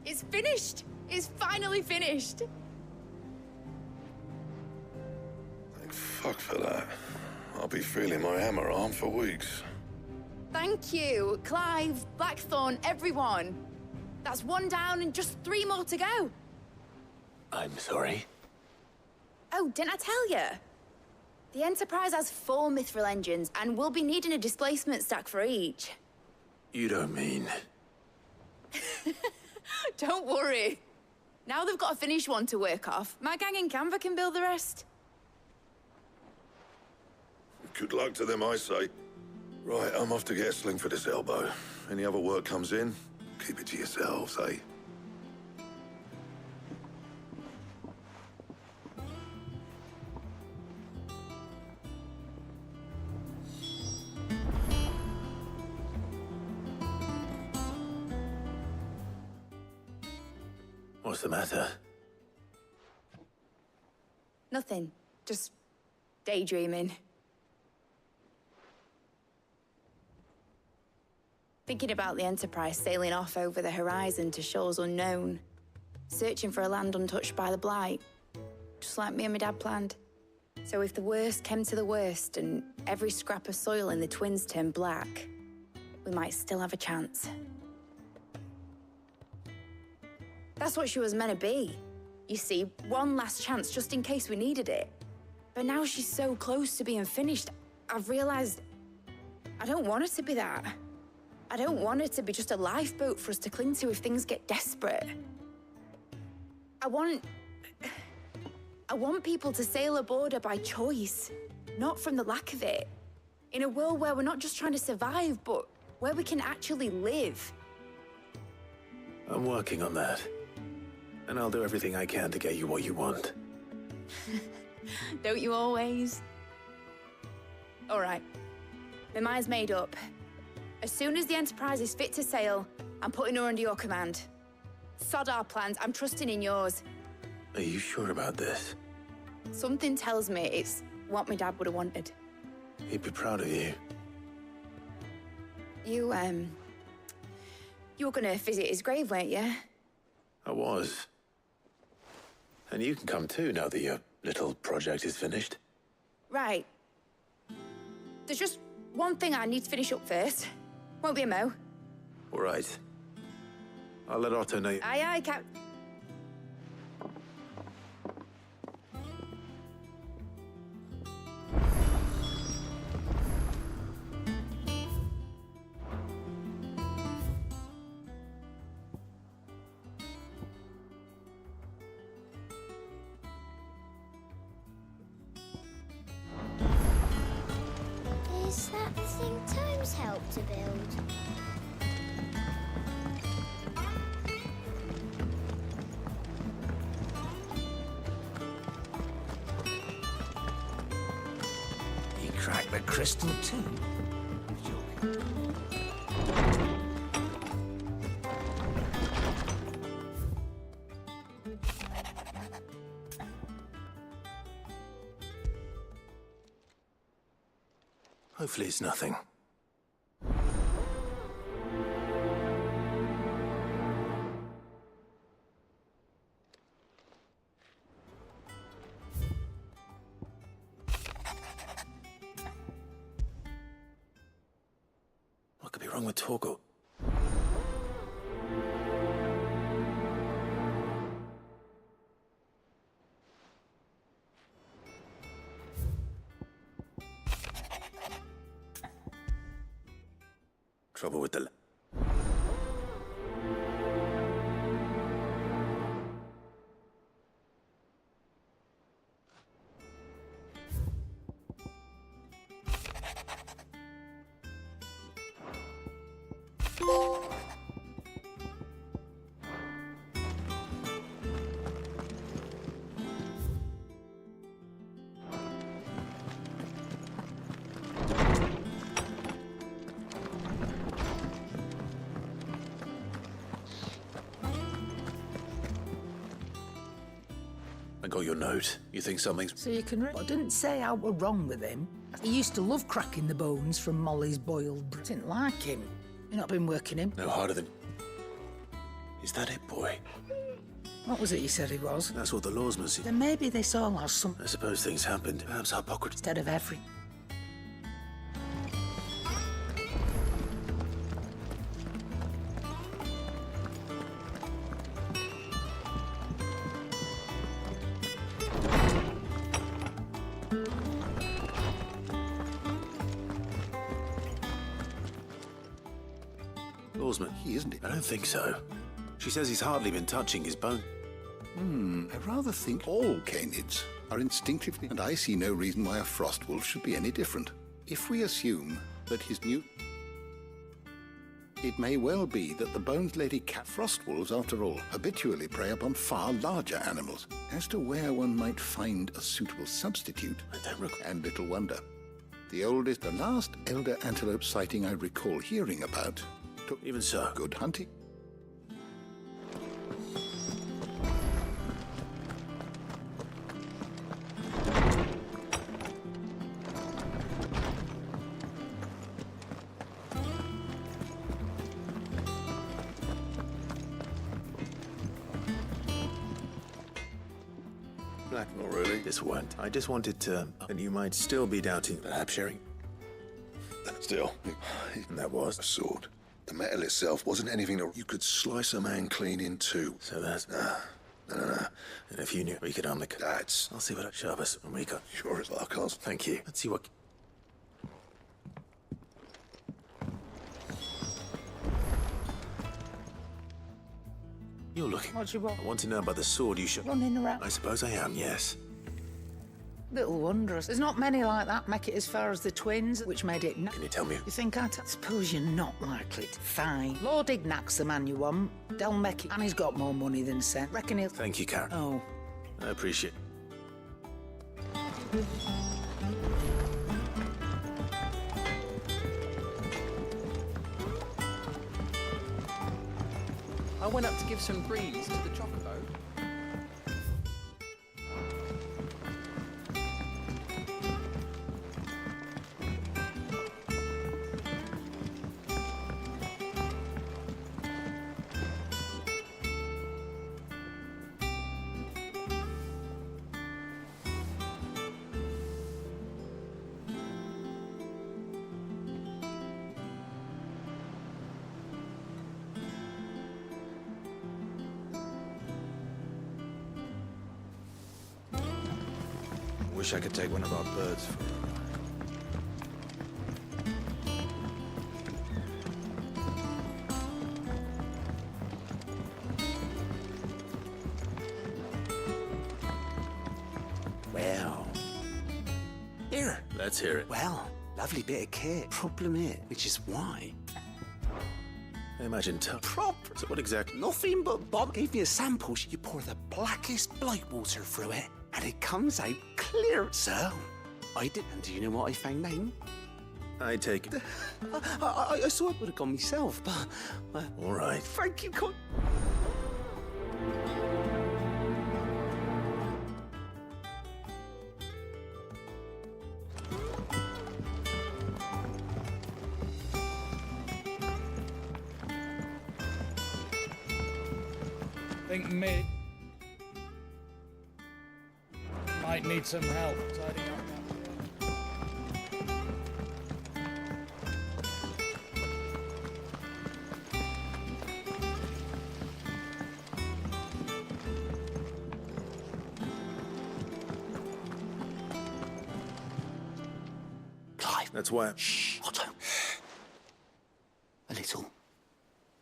It's finished! It's finally finished! Thank fuck for that. I'll be feeling my hammer arm for weeks. Thank you, Clive, Blackthorn, everyone. That's one down and just 3 more to go. I'm sorry? Oh, didn't I tell you? The Enterprise has 4 mithril engines, and we'll be needing a displacement stack for each. You don't mean... Don't worry. Now they've got a finished one to work off, my gang in Canva can build the rest. Good luck to them, I say. Right, I'm off to get a sling for this elbow. Any other work comes in, keep it to yourselves, eh? What's the matter? Nothing. Just daydreaming. Thinking about the Enterprise sailing off over the horizon to shores unknown. Searching for a land untouched by the Blight. Just like me and my dad planned. So if the worst came to the worst and every scrap of soil in the Twins turned black, we might still have a chance. That's what she was meant to be. You see, one last chance just in case we needed it. But now she's so close to being finished, I've realized I don't want her to be that. I don't want her to be just a lifeboat for us to cling to if things get desperate. I want people to sail aboard her by choice, not from the lack of it. In a world where we're not just trying to survive, but where we can actually live. I'm working on that. And I'll do everything I can to get you what you want. Don't you always? All right. My mind's made up. As soon as the Enterprise is fit to sail, I'm putting her under your command. Sod our plans, I'm trusting in yours. Are you sure about this? Something tells me it's what my dad would have wanted. He'd be proud of you. You were gonna visit his grave, weren't you? I was. And you can come too, now that your little project is finished. Right. There's just one thing I need to finish up first. Won't be a mo. All right. I'll let Otto know. Aye, aye, Cap. Is that the thing Tomes helped to build? He cracked the crystal too. Hopefully it's nothing. What could be wrong with Torgo? Trouble with the... I got your note. You think something's... So you can... I didn't say I were wrong with him. He used to love cracking the bones from Molly's boiled... Didn't like him. You not been working him? No harder than... Is that it, boy? What was it you said he was? That's what the laws must... Then maybe this all has some... I suppose things happened. Perhaps Hippocrates... Instead of every... Lawsman. He isn't. I don't think so. She says he's hardly been touching his bone. I rather think all canids are instinctively, and I see no reason why a frost wolf should be any different. If we assume that his new... It may well be that the Bones Lady cat frost wolves, after all, habitually prey upon far larger animals. As to where one might find a suitable substitute, I don't recall. And little wonder. The last elder antelope sighting I recall hearing about took even so good hunting. Not really. This won't. I just wanted to... And you might still be doubting, perhaps sharing... Still, that was a sword. The metal itself wasn't anything that you could slice a man clean in two. So that's... No. And if you knew we could unlock... That's... I'll see what sharpest when we got... Sure as Larkars. Thank you. Let's see what... You're looking. What do you want? I want to know about the sword you should... Running around. I suppose I am, yes. Little wondrous. There's not many like that make it as far as the twins, which made it... Can you tell me? You think I suppose you're not likely to. Fine. Lord Ignac's the man you want. They'll make it. And he's got more money than sense. Reckon he'll... Thank you, Karen. Oh. I appreciate... I went up to give some breeze to the chocobo. Wish I could take one of our birds for Well. Here. Let's hear it. Well, lovely bit of kit. Problem is, which is why. I imagine Proper. So what exactly? Nothing but Bob gave me a sample. You pour the blackest blight water through it, and it comes out clear. So, I did. And do you know what I found then? I take it. I thought I would have gone myself, but... All right. Thank you, Think mid. Might need some help tidying up that. Clive. That's why... Shh, Otto. A little.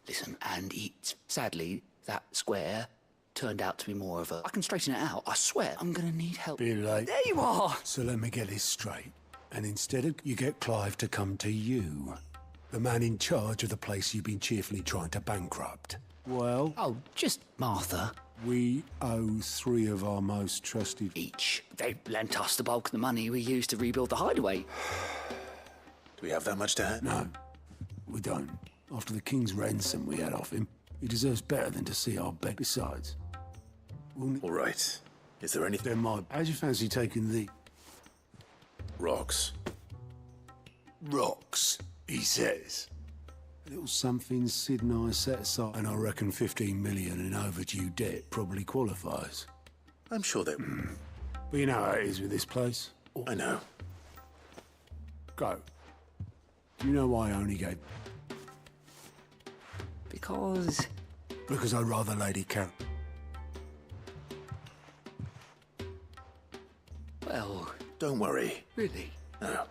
Listen, and it's... Sadly, that square turned out to be more of a... I can straighten it out, I swear. I'm gonna need help. Be late. There you are! So let me get this straight. And instead of you get Clive to come to you, the man in charge of the place you've been cheerfully trying to bankrupt. Well... Oh, just Martha. We owe 3 of our most trusted... Each. They lent us the bulk of the money we used to rebuild the hideaway. Do we have that much to hand? No, we don't. After the king's ransom we had off him, he deserves better than to see our bet. Besides... All right. Is there anything... There might... How'd you fancy taking the... Rocks? Rocks, he says. A little something Sid and I set aside, and I reckon 15 million in overdue debt probably qualifies. I'm sure they... But you know how it is with this place. I know. Go. Do you know why I only gave... Because... Because I'd rather Lady Karen... Well... Don't worry. Really? No.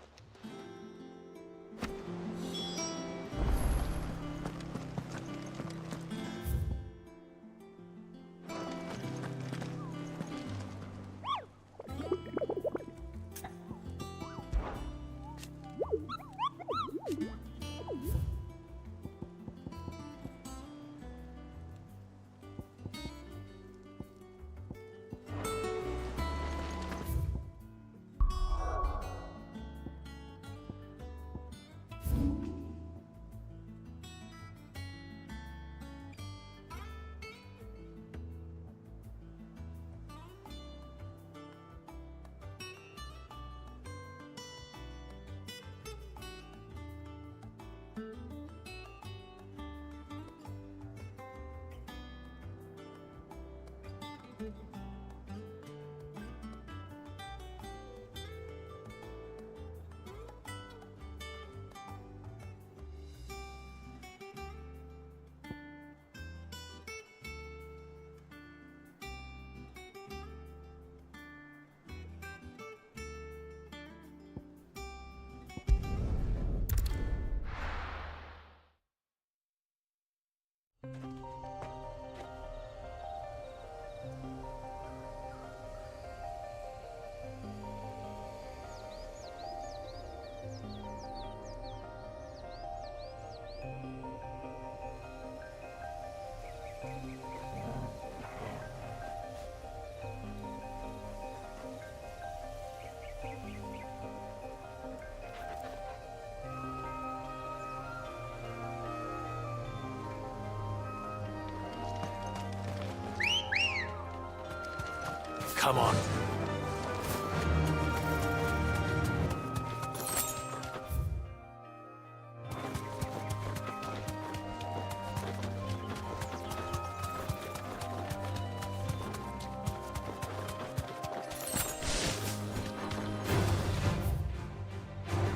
Come on.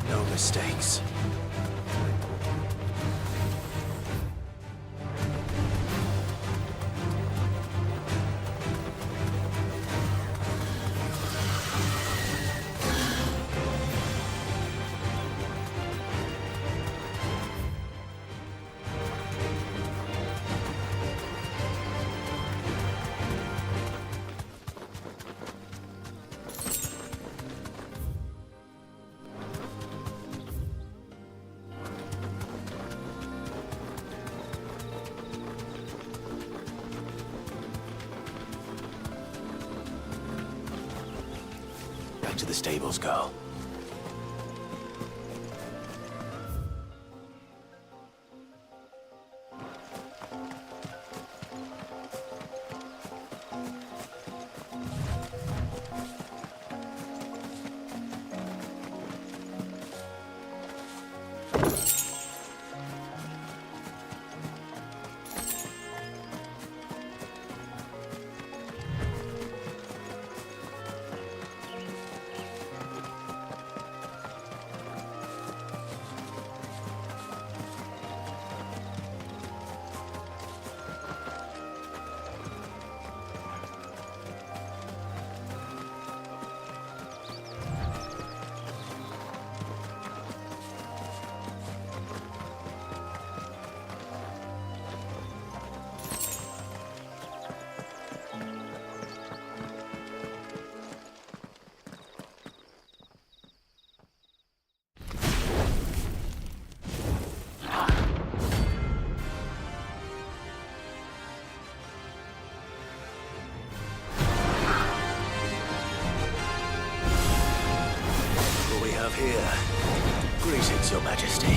No mistakes. Back to the stables, girl. Here. Greetings, Your Majesty.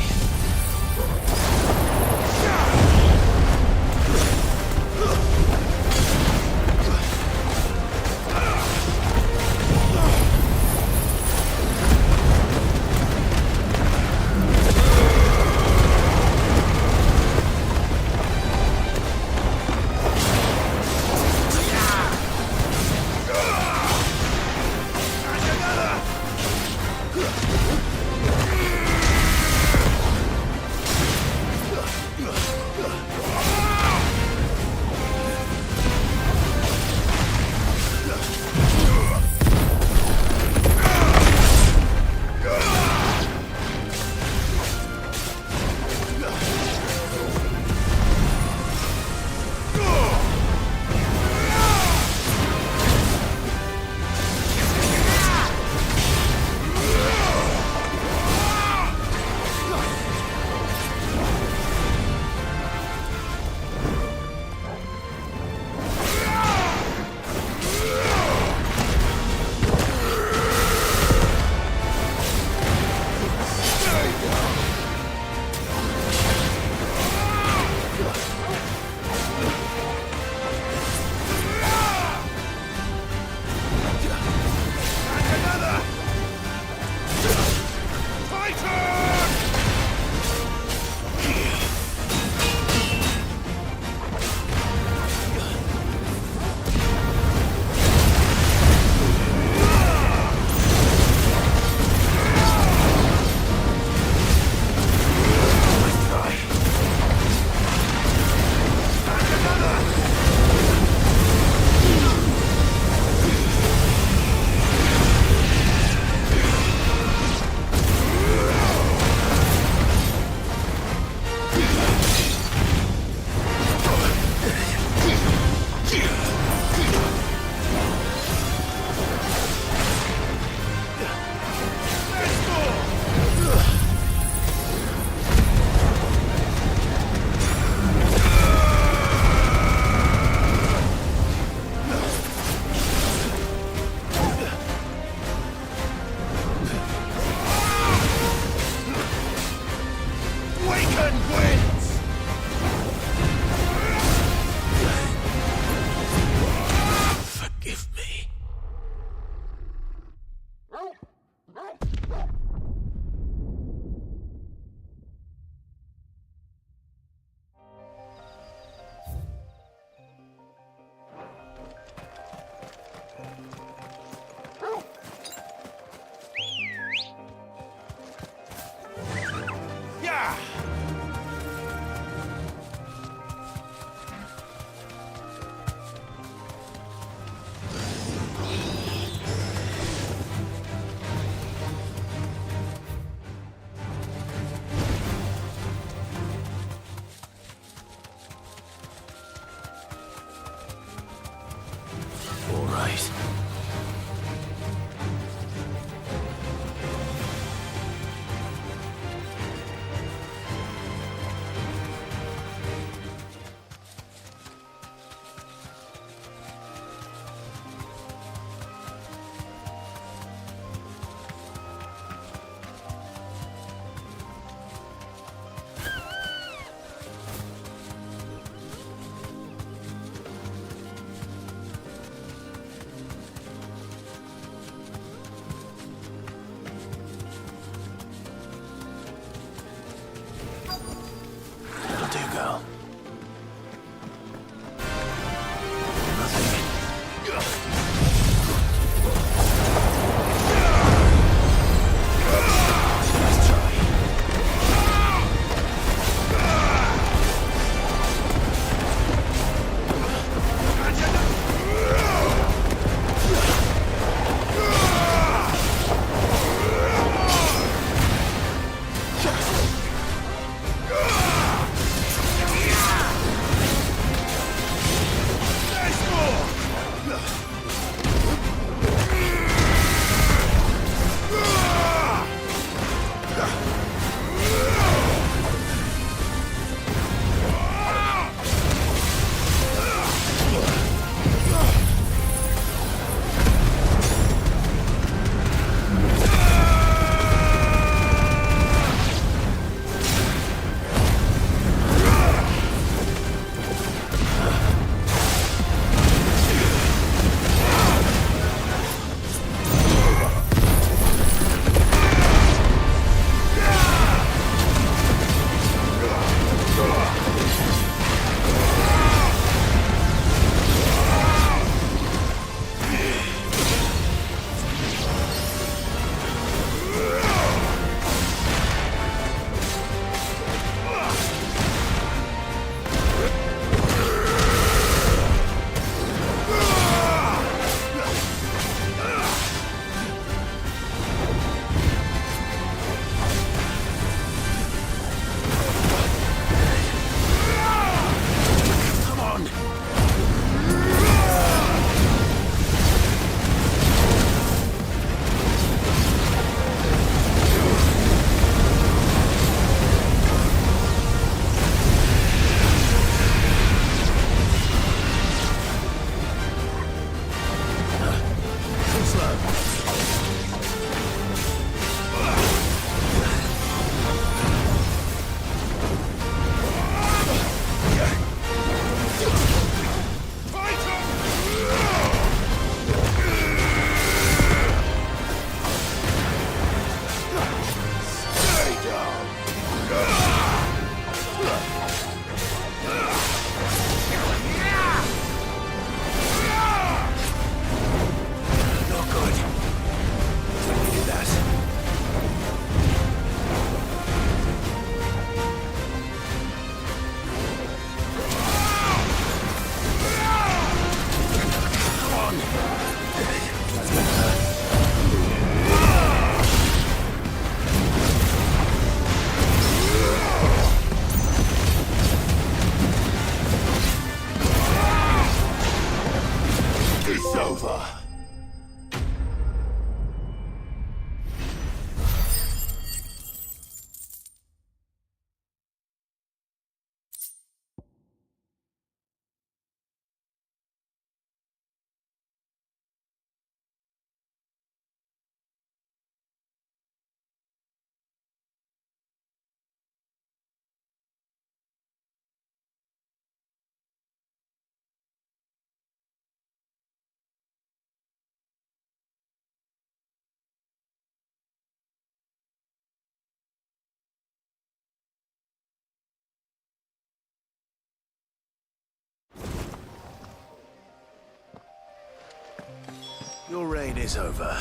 Your reign is over.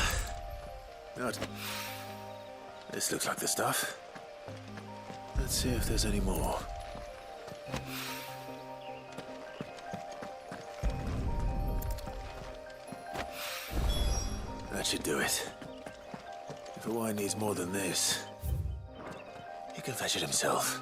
Not... This looks like the stuff. Let's see if there's any more. That should do it. If a wine needs more than this, he can fetch it himself.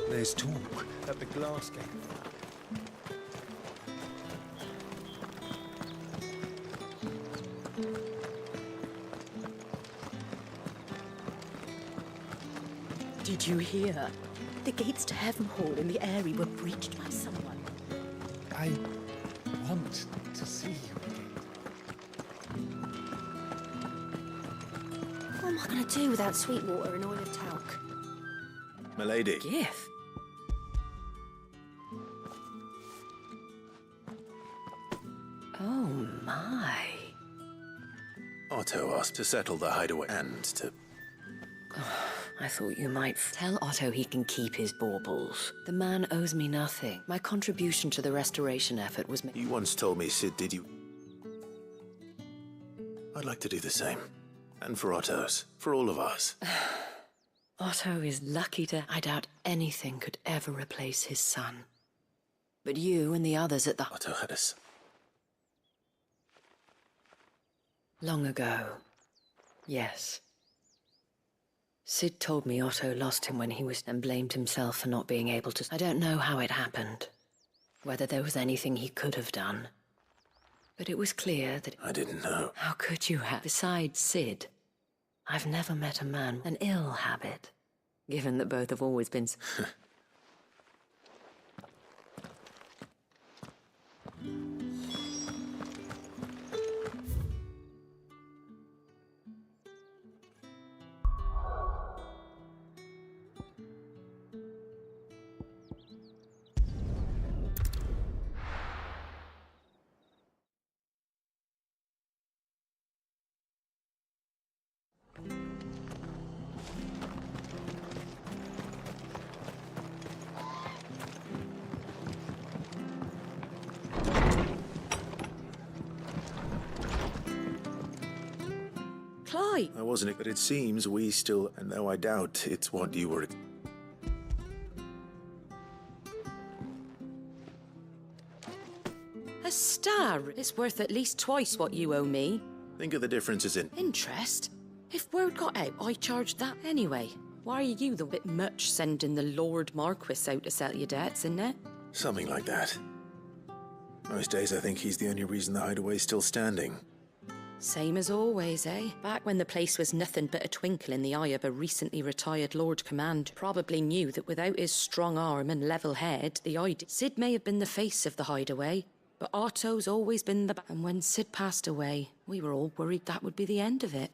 There's talk at the glass gate. Did you hear? The gates to Heavenhall in the Eyrie were breached by someone. I want to see you again. What am I going to do without sweet water and oil of talc? Milady. Gift? Oh, my. Otto asked to settle the hideaway and to... I thought you might tell Otto he can keep his baubles. The man owes me nothing. My contribution to the restoration effort was... You once told me, Sid, did you? I'd like to do the same. And for Otto's. For all of us. Otto is lucky to... I doubt anything could ever replace his son. But you and the others at the... Otto had us. Long ago. Yes. Sid told me Otto lost him when he was... and blamed himself for not being able to... I don't know how it happened. Whether there was anything he could have done. But it was clear that... I didn't know. How could you have? Besides Sid, I've never met a man... an ill habit. Given that both have always been... Clyde! I wasn't, but it seems we still, and though I doubt it's what you were... A star is worth at least twice what you owe me. Think of the differences in... Interest? If word got out, I charged that anyway. Why are you the bit much sending the Lord Marquis out to settle your debts, isn't it? Something like that. Most days I think he's the only reason the hideaway's still standing. Same as always, eh? Back when the place was nothing but a twinkle in the eye of a recently retired Lord Command, probably knew that without his strong arm and level head, Sid may have been the face of the hideaway, but Otto's always been the... And when Sid passed away, we were all worried that would be the end of it.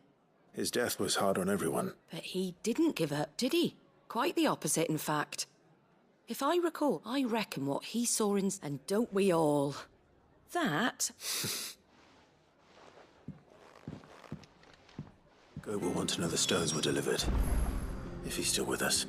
His death was hard on everyone. But he didn't give up, did he? Quite the opposite, in fact. If I recall, I reckon what he saw in... And don't we all? That... Go will want to know the stones were delivered. If he's still with us.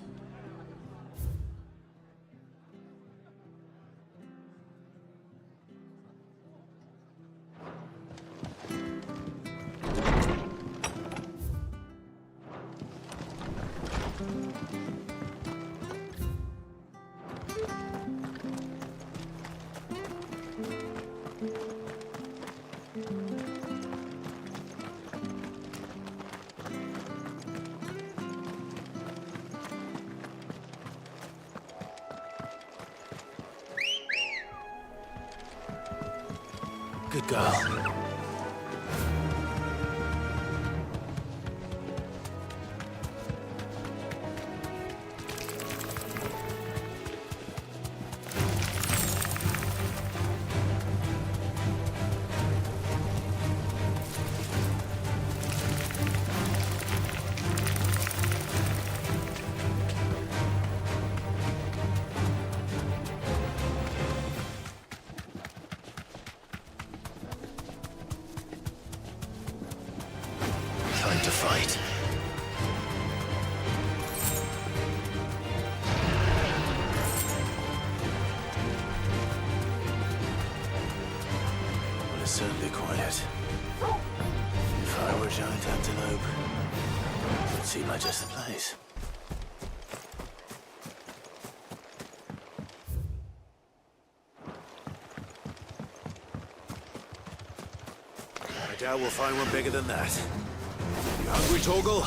Good girl. right. Well, it's certainly quiet. If I were a giant antelope, it would seem like just the place. I doubt we'll find one bigger than that. You hungry, Torgal?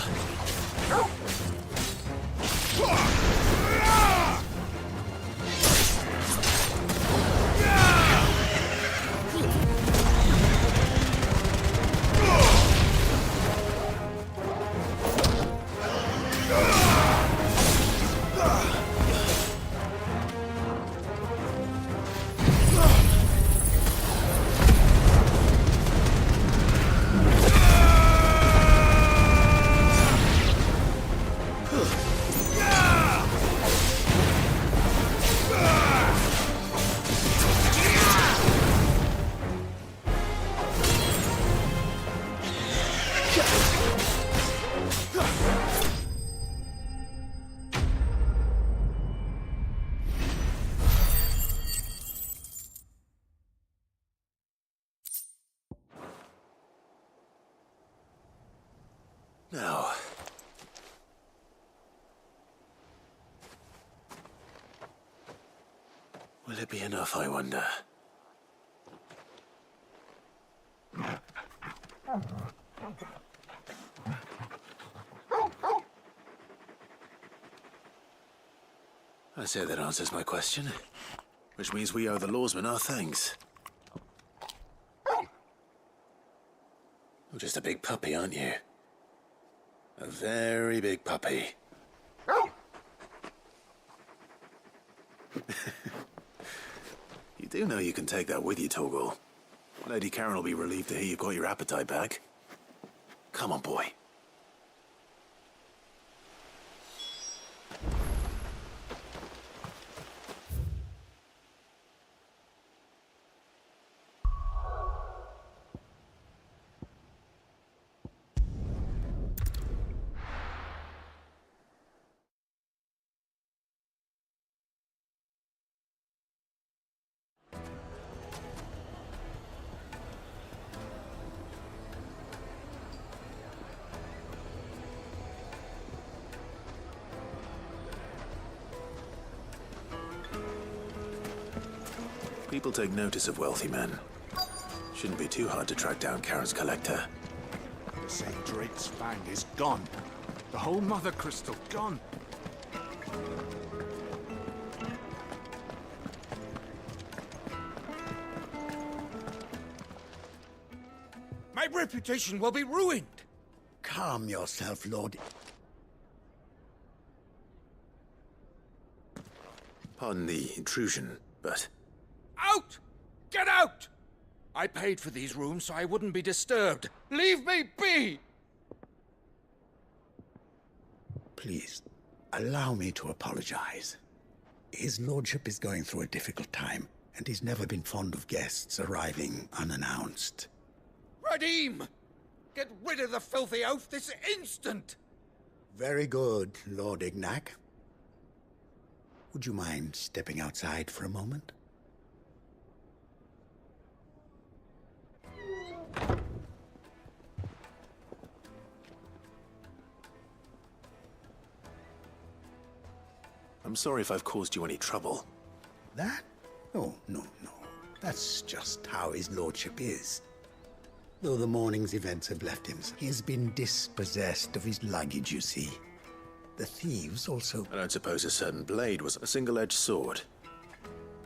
Now, will it be enough, I wonder? I say that answers my question, which means we owe the lawsmen our thanks. You're just a big puppy, aren't you? A very big puppy. You do know you can take that with you, Torgal. Lady Karen will be relieved to hear you've got your appetite back. Come on, boy. People take notice of wealthy men. Shouldn't be too hard to track down Karen's collector. The St. Drake's Fang is gone. The whole Mother Crystal gone. My reputation will be ruined. Calm yourself, Lord. Pardon the intrusion, but... Out! Get out! I paid for these rooms so I wouldn't be disturbed. Leave me be! Please, allow me to apologize. His lordship is going through a difficult time, and he's never been fond of guests arriving unannounced. Radim! Get rid of the filthy oaf this instant! Very good, Lord Ignac. Would you mind stepping outside for a moment? I'm sorry if I've caused you any trouble. That? Oh, no. That's just how his lordship is. Though the morning's events have left him, he has been dispossessed of his luggage, you see. The thieves also... I don't suppose a certain blade was a single-edged sword.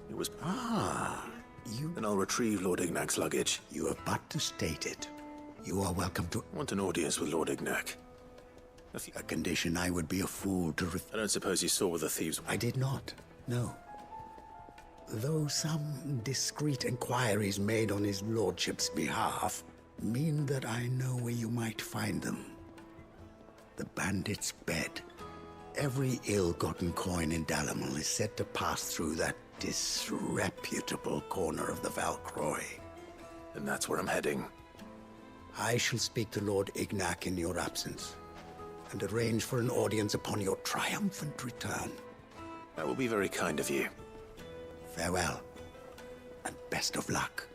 It was... Ah, you... Then I'll retrieve Lord Ignac's luggage. You have but to state it. You are welcome to... I want an audience with Lord Ignac. A condition I would be a fool to... I don't suppose you saw where the thieves... I did not, no. Though some discreet inquiries made on his lordship's behalf mean that I know where you might find them. The bandit's bed. Every ill-gotten coin in Dalamil is said to pass through that disreputable corner of the Valcroy. And that's where I'm heading. I shall speak to Lord Ignac in your absence. and arrange for an audience upon your triumphant return. That will be very kind of you. Farewell, and best of luck.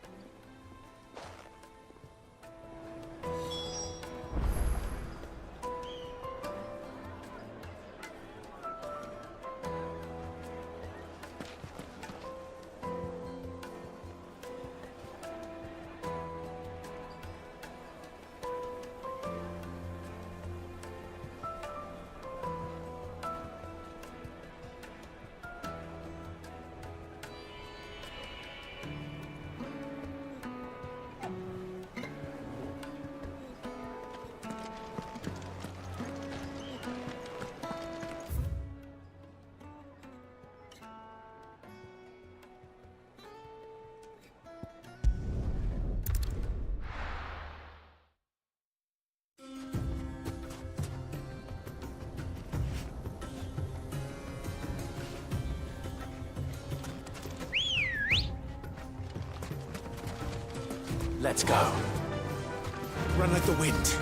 Let's go. Run like the wind.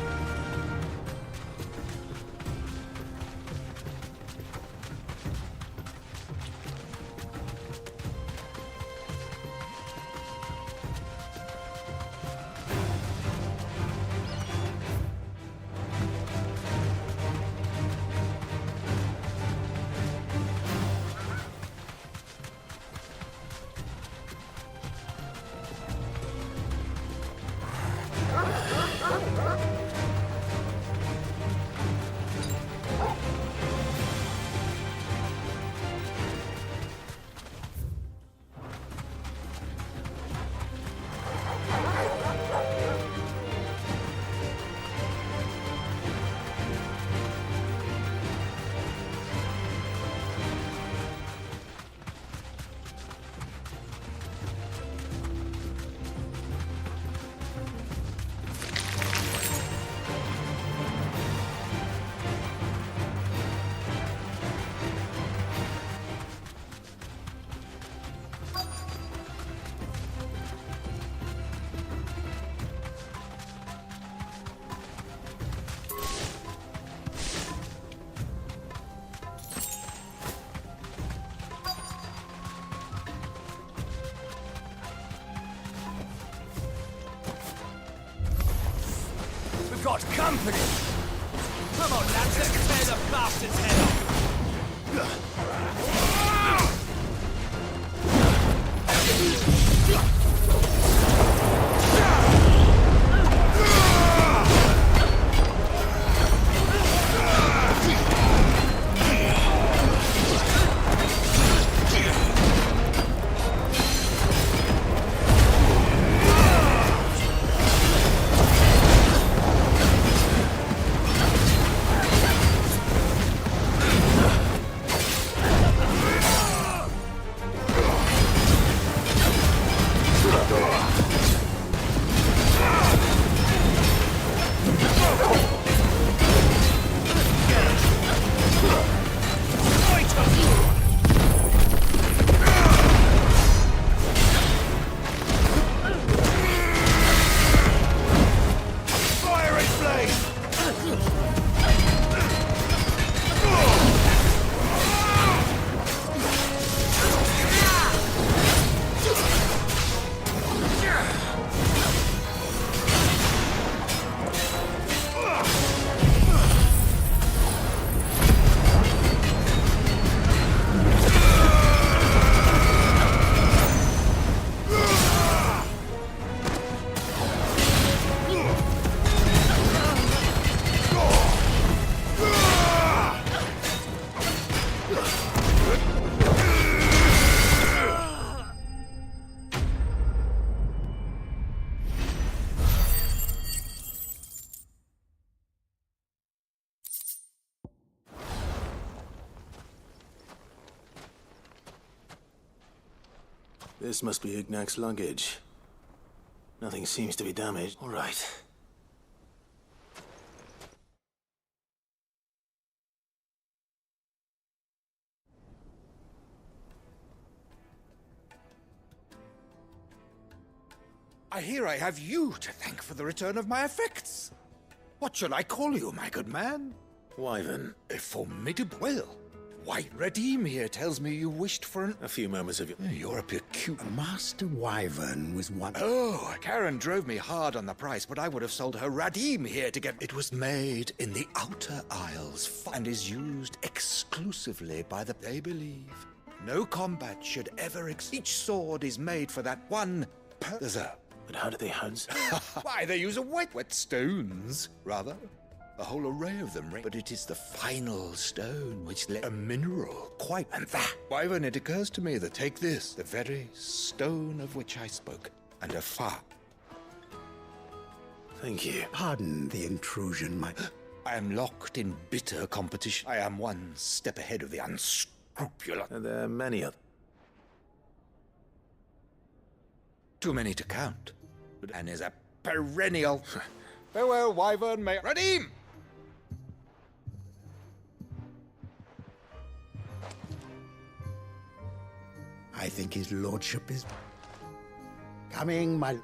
Got company! Come on, lads, let's tear the bastard's head off! This must be Ignac's luggage. Nothing seems to be damaged. All right. I hear I have you to thank for the return of my effects. What shall I call you, my good man? Wyvern. A formidable... Well, why, Redeem here tells me you wished for A few moments of your... You're a peculiar... Master Wyvern was one... Oh, Karen drove me hard on the price, but I would have sold her Radim here to get... It was made in the Outer Isles and is used exclusively by the... They believe no combat should ever... Each sword is made for that one... There's a... But how do they hunt? Why, they use a wet stones, rather. A whole array of them, but it is the final stone which let a mineral quite... And that, Wyvern, it occurs to me that take this, the very stone of which I spoke, and a far... Thank you. Pardon the intrusion, my... I am locked in bitter competition. I am one step ahead of the unscrupulous... There are many of... Too many to count. And is a perennial... Farewell, Wyvern, may... Redeem! I think his lordship is... coming, my...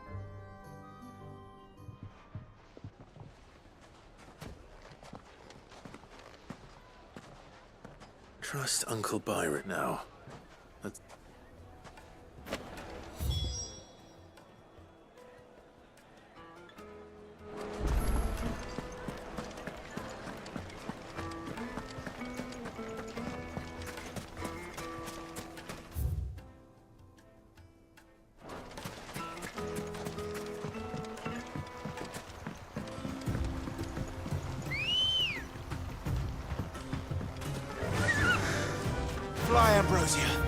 Trust Uncle Byron now. That's... Fly, Ambrosia.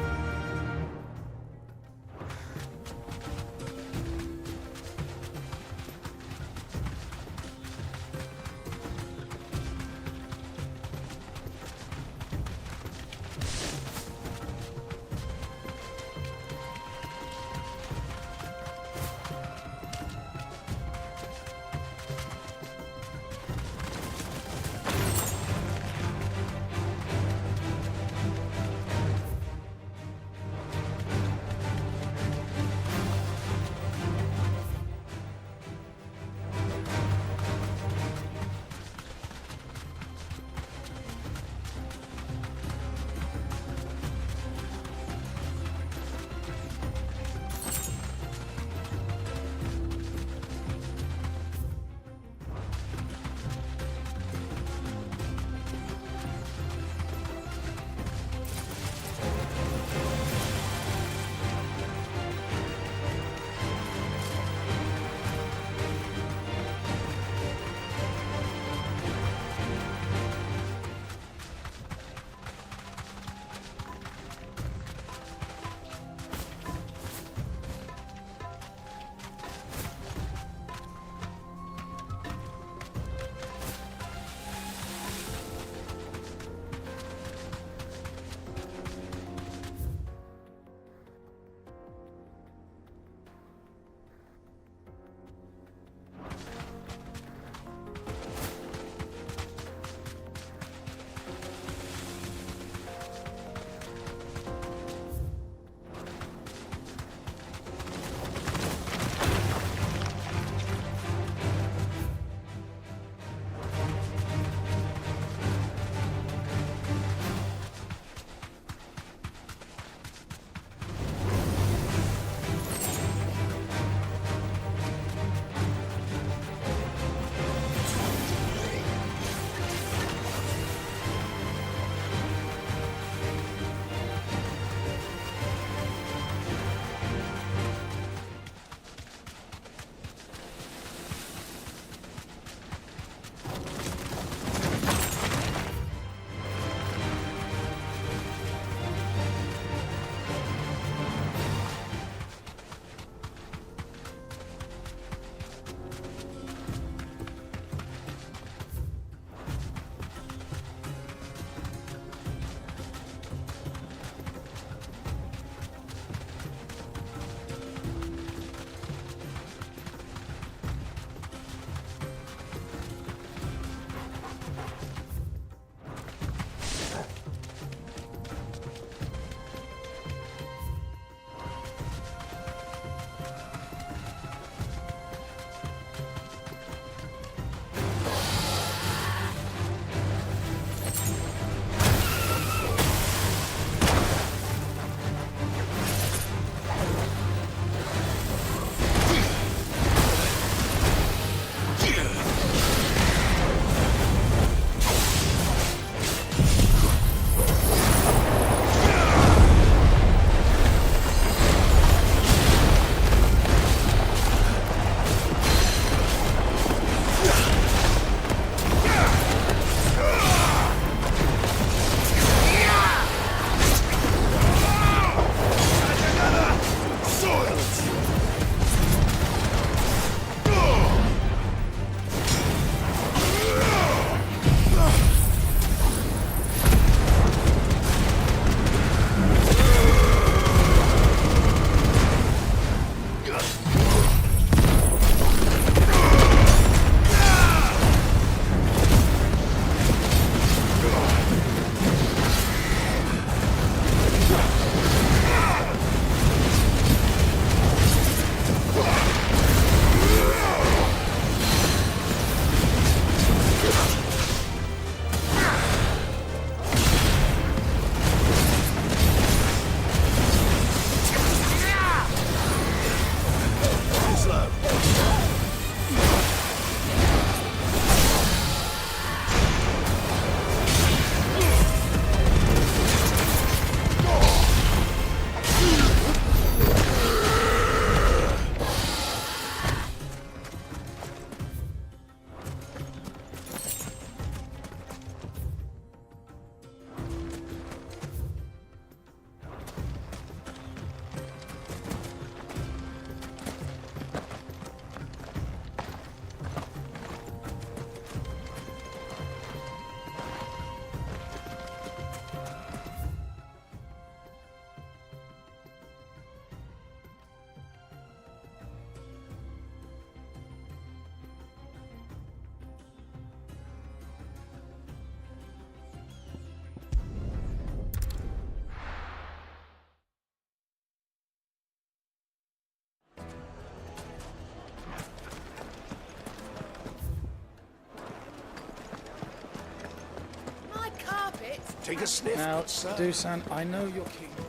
Take a sniff, Now, good sir. Dusan, I know you're keen, but...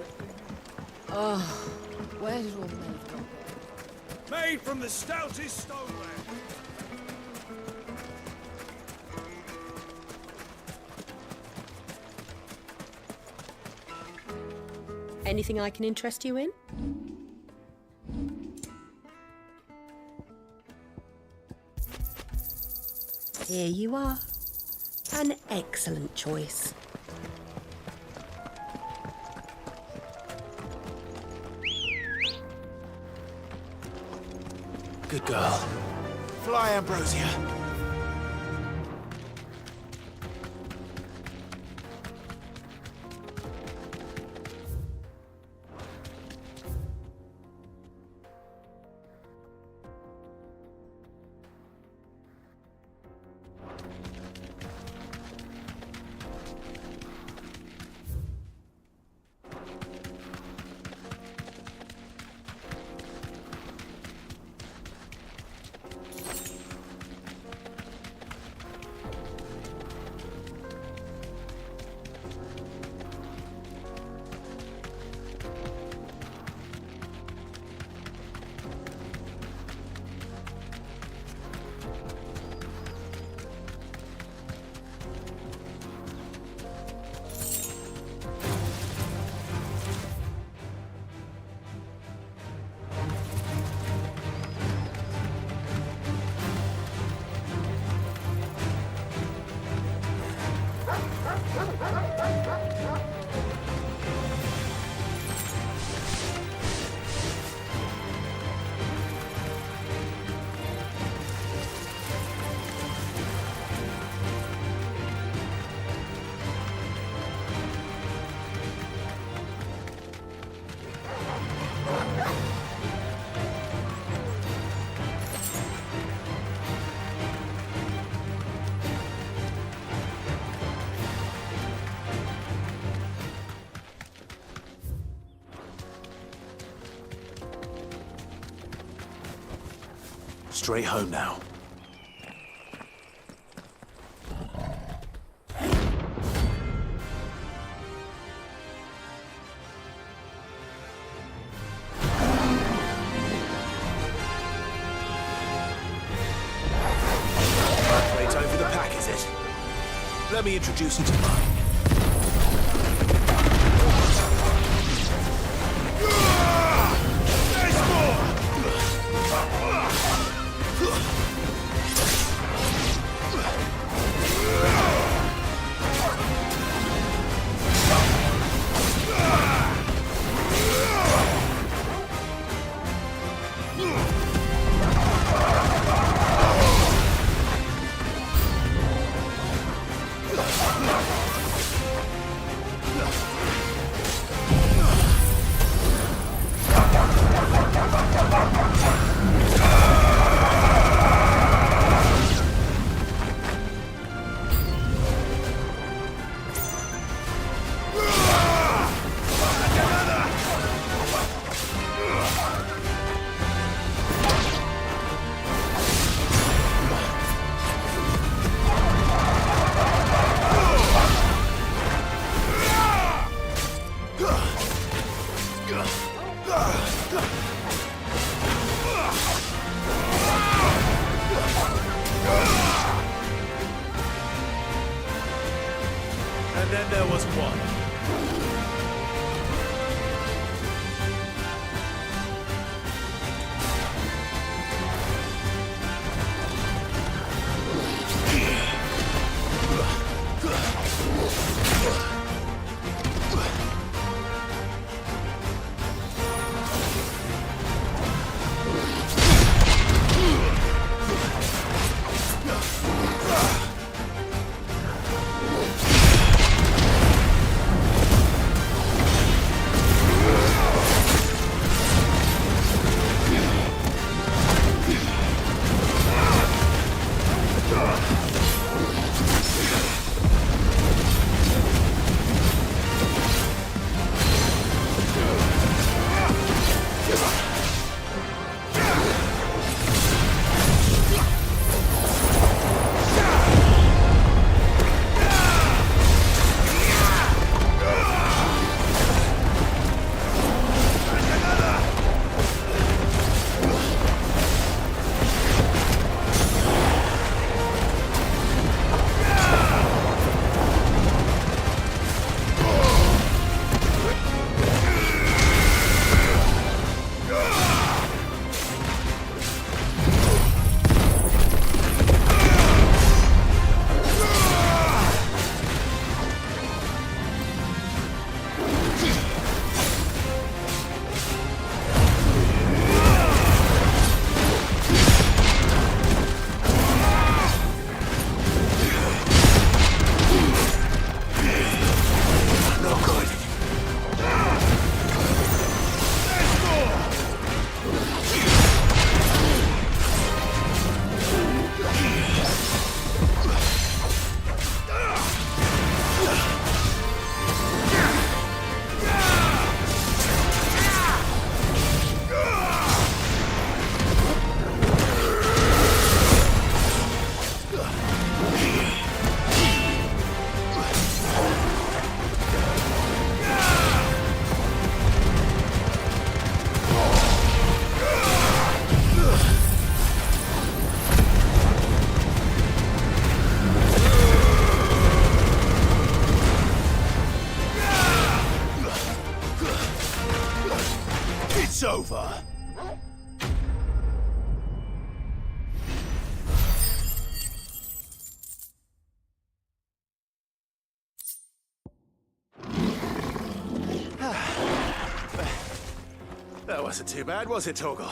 Oh, where did all the men come from? Made from the stoutest stoneware. Anything I can interest you in? Here you are. An excellent choice. Good girl. Fly, Ambrosia. Straight home now. Great time for the pack, is it? Let me introduce you to mine. And then there was one. That wasn't too bad, was it, Torgal?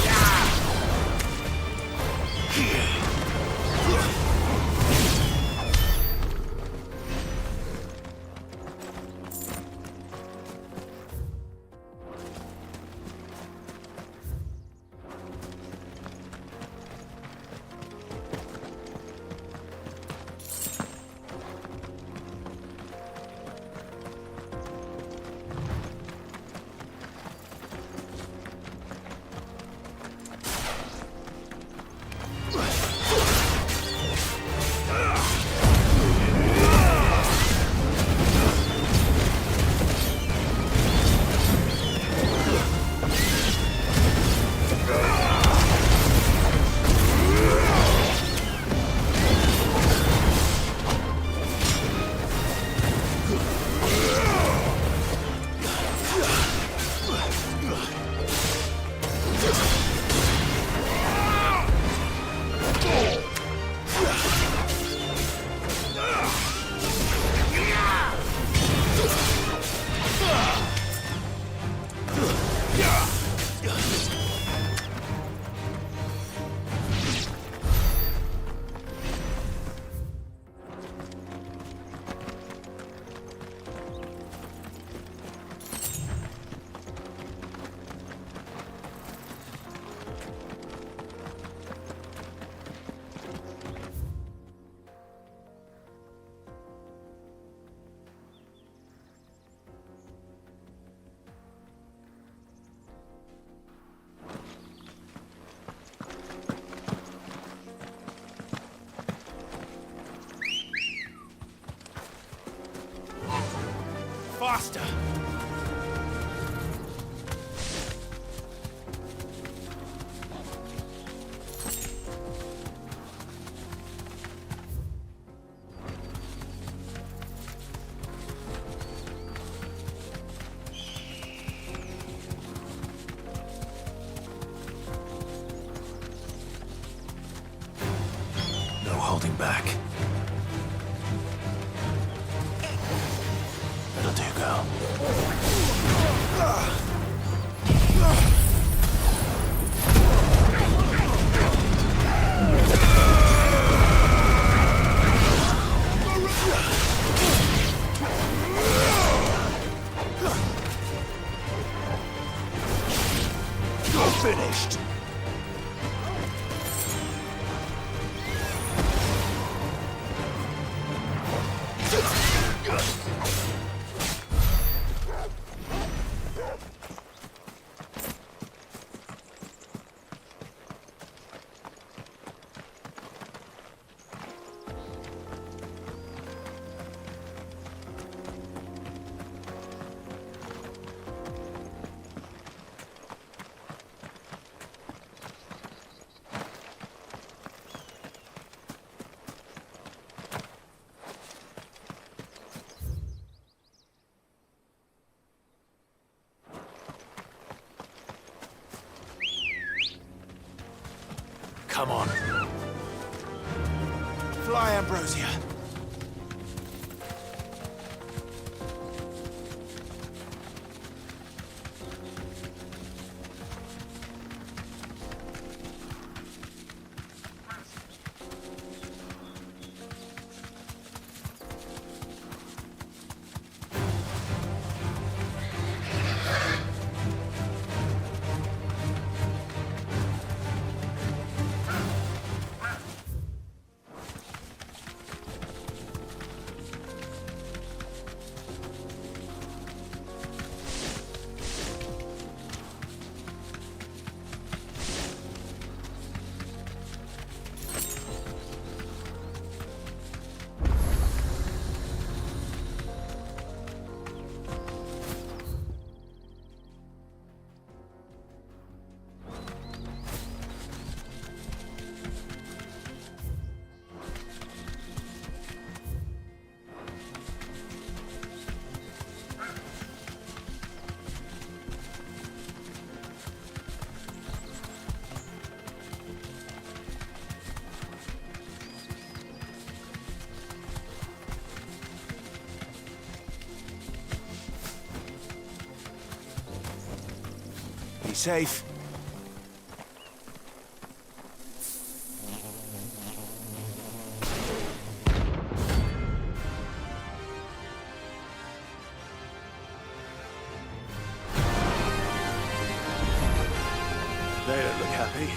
Yeah! Master. No holding back. That'll do, girl. You're finished! Come on. Fly, Ambrosia. Be safe. They don't look happy.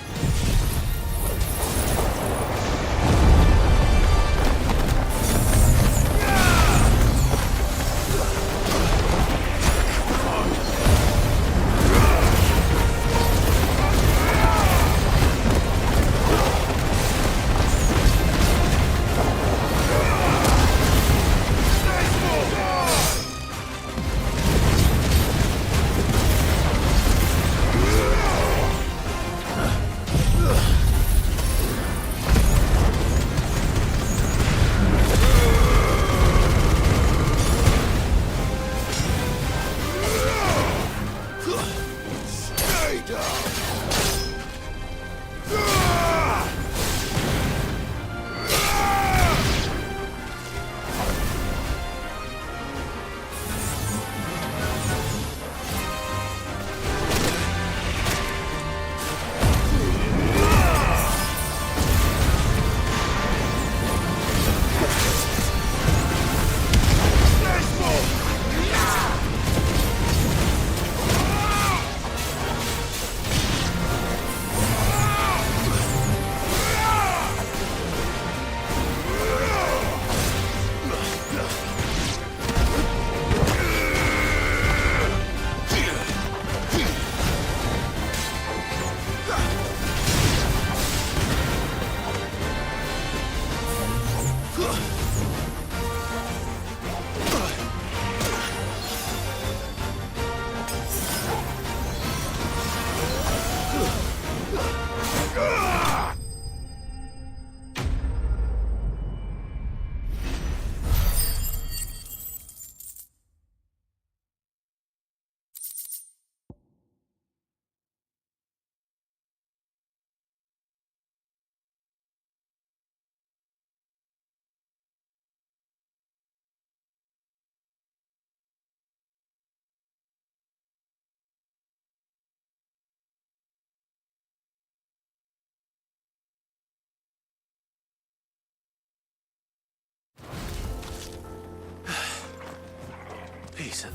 Peace.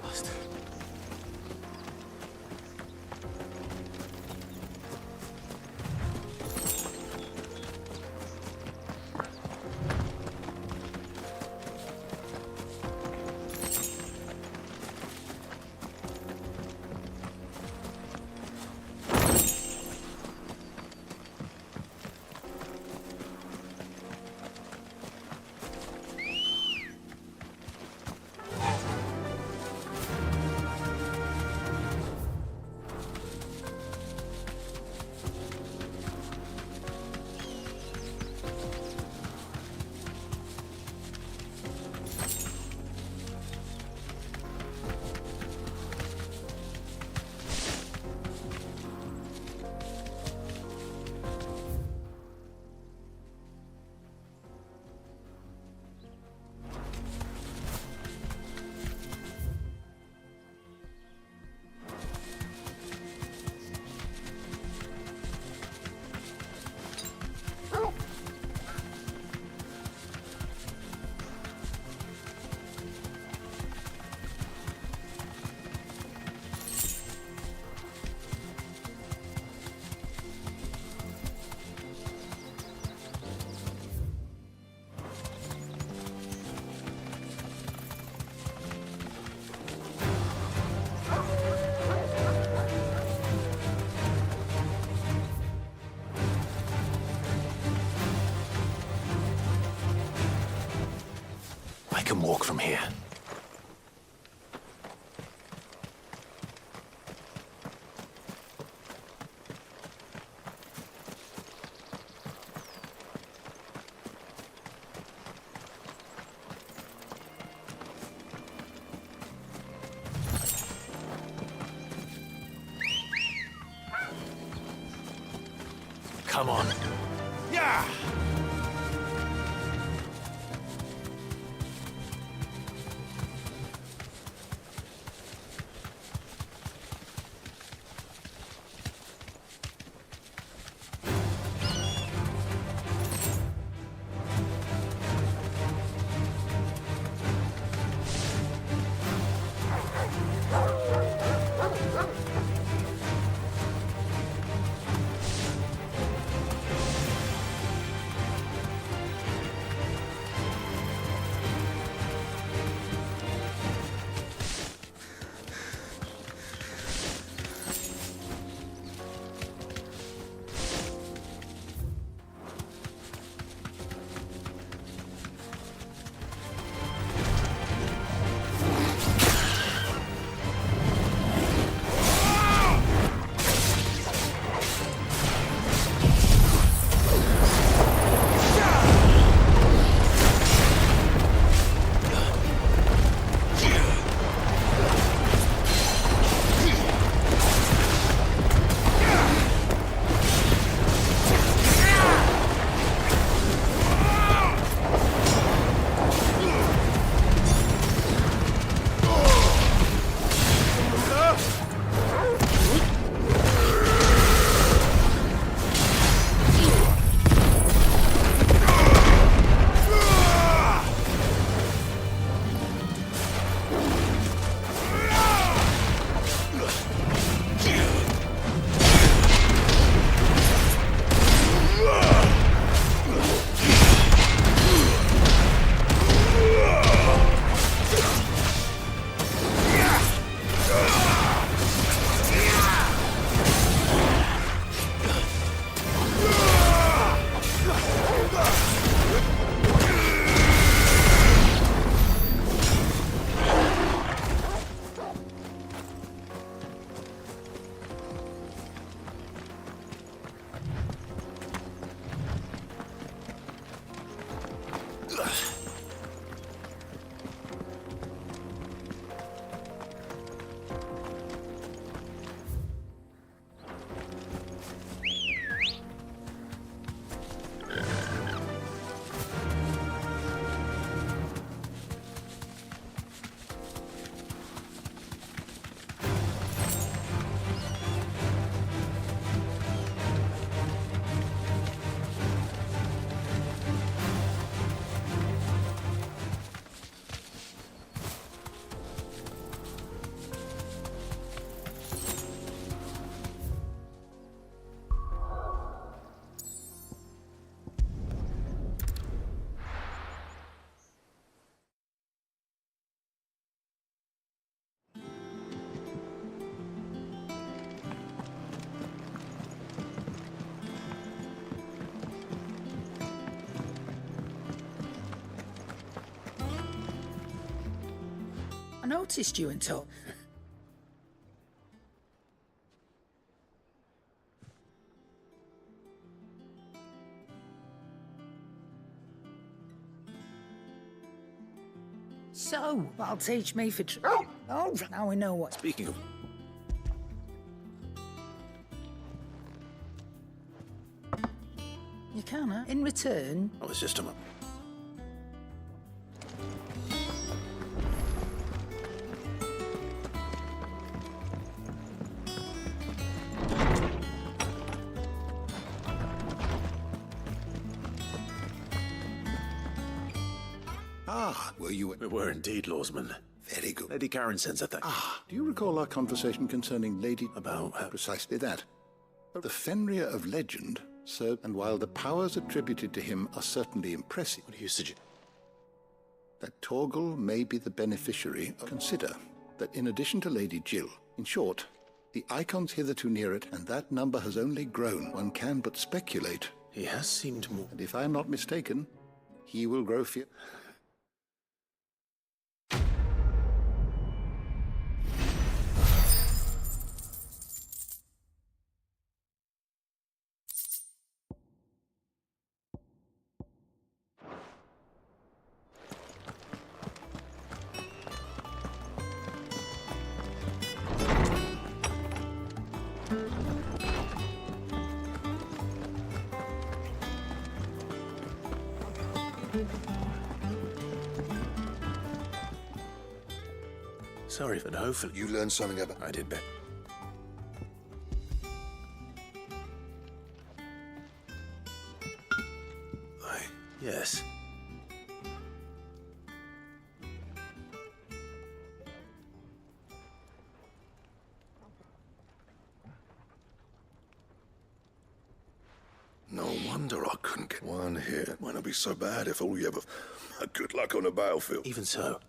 Lost. I can walk from here. Come on. Yeah! I noticed you and Tom. So, that'll teach me for... Oh, now we know what... Speaking of... You can, huh? In return... I was just a... Ah, were you... We were indeed, Lawsman. Very good. Lady Karen sends her thanks. Ah, do you recall our conversation concerning Lady... About her? Precisely that. The Fenrir of legend served, and while the powers attributed to him are certainly impressive... What do you suggest? That Torgal may be the beneficiary. Consider that in addition to Lady Jill, in short, the icons hitherto near it, and that number has only grown. One can but speculate. He has seemed more... And if I am not mistaken, he will grow fear... Sorry, but hopefully... You learned something about... I did bet. Yes. No wonder I couldn't get one hit. Might not be so bad if all you ever... Good luck on the battlefield. Even so.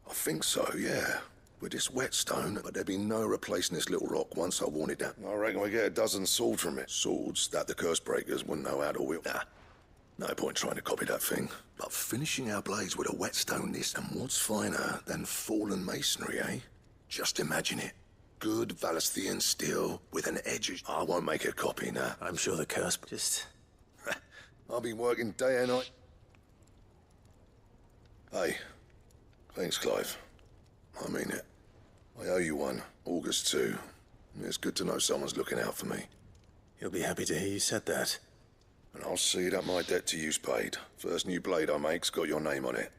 I think so, yeah. With this whetstone, but there'd be no replacing this little rock once I worn it down. I reckon we get a dozen swords from it. Swords that the curse breakers wouldn't know how to wield. Nah, no point trying to copy that thing. But finishing our blades with a whetstone this, and what's finer than fallen masonry, eh? Just imagine it. Good Valesthian steel with an edge. I won't make a copy now. I'm sure the curse... Just... I'll be working day and night. Hey, thanks, Clive. I mean it. I owe you one. August 2. It's good to know someone's looking out for me. He'll be happy to hear you said that. And I'll see that my debt to you's paid. First new blade I make's got your name on it.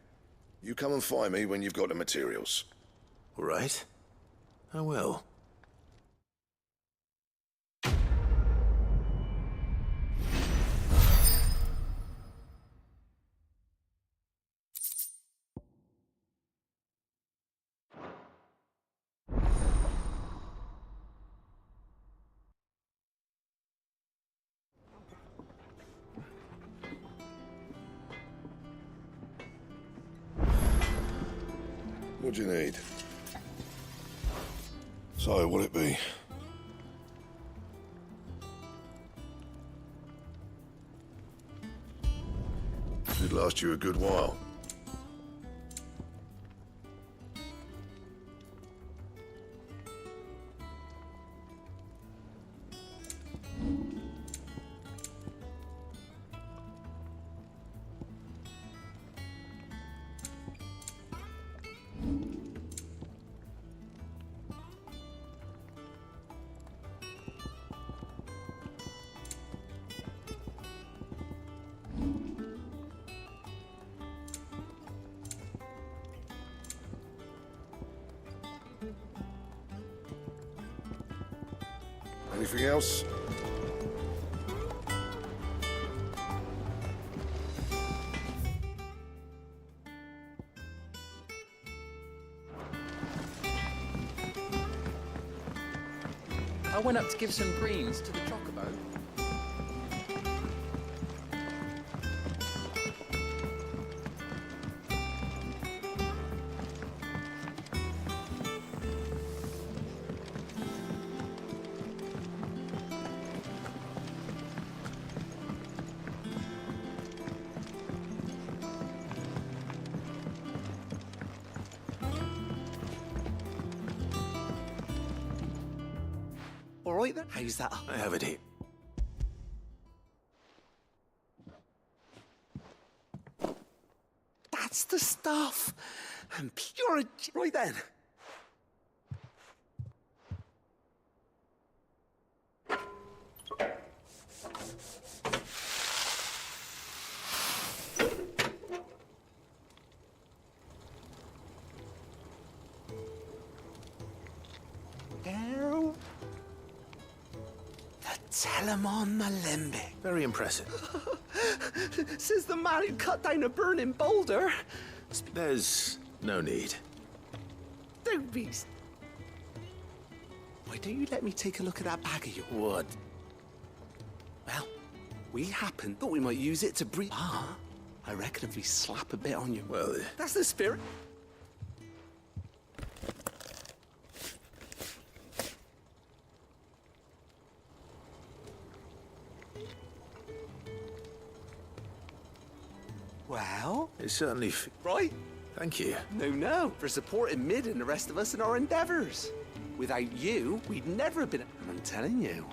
You come and find me when you've got the materials. All right. I will. What do you need? So, what'll it be? Should last you a good while. Anything else? I went up to give some greens to the chocobo. All right then. How's that? I have it here. That's the stuff. And pure. Right then. There. The Telemon Malembe. Very impressive. Says the man who cut down a burning boulder. There's no need. Don't be. Why don't you let me take a look at that bag of yours? What? Well, we happen thought we might use it to breathe. Ah, I reckon if we slap a bit on you. Well, that's the spirit. Well, it certainly. Right. Thank you. No, for supporting Mid and the rest of us in our endeavors. Without you, we'd never have been. I'm telling you.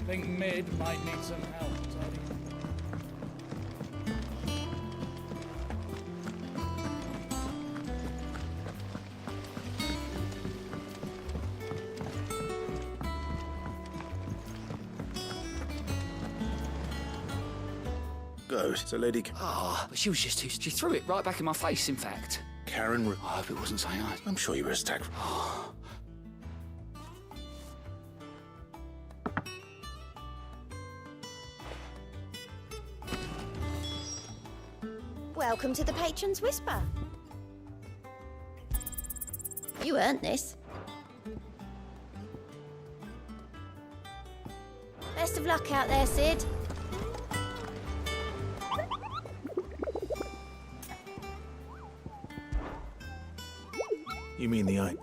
I think Mid might need some help, Tony. Go. So, Lady. Ah, but she was just too. She threw it right back in my face, in fact. Karen. I hope it wasn't saying I. I'm sure you were a stag. Welcome to the Patron's Whisper. You earned this. Best of luck out there, Sid. You mean the eye?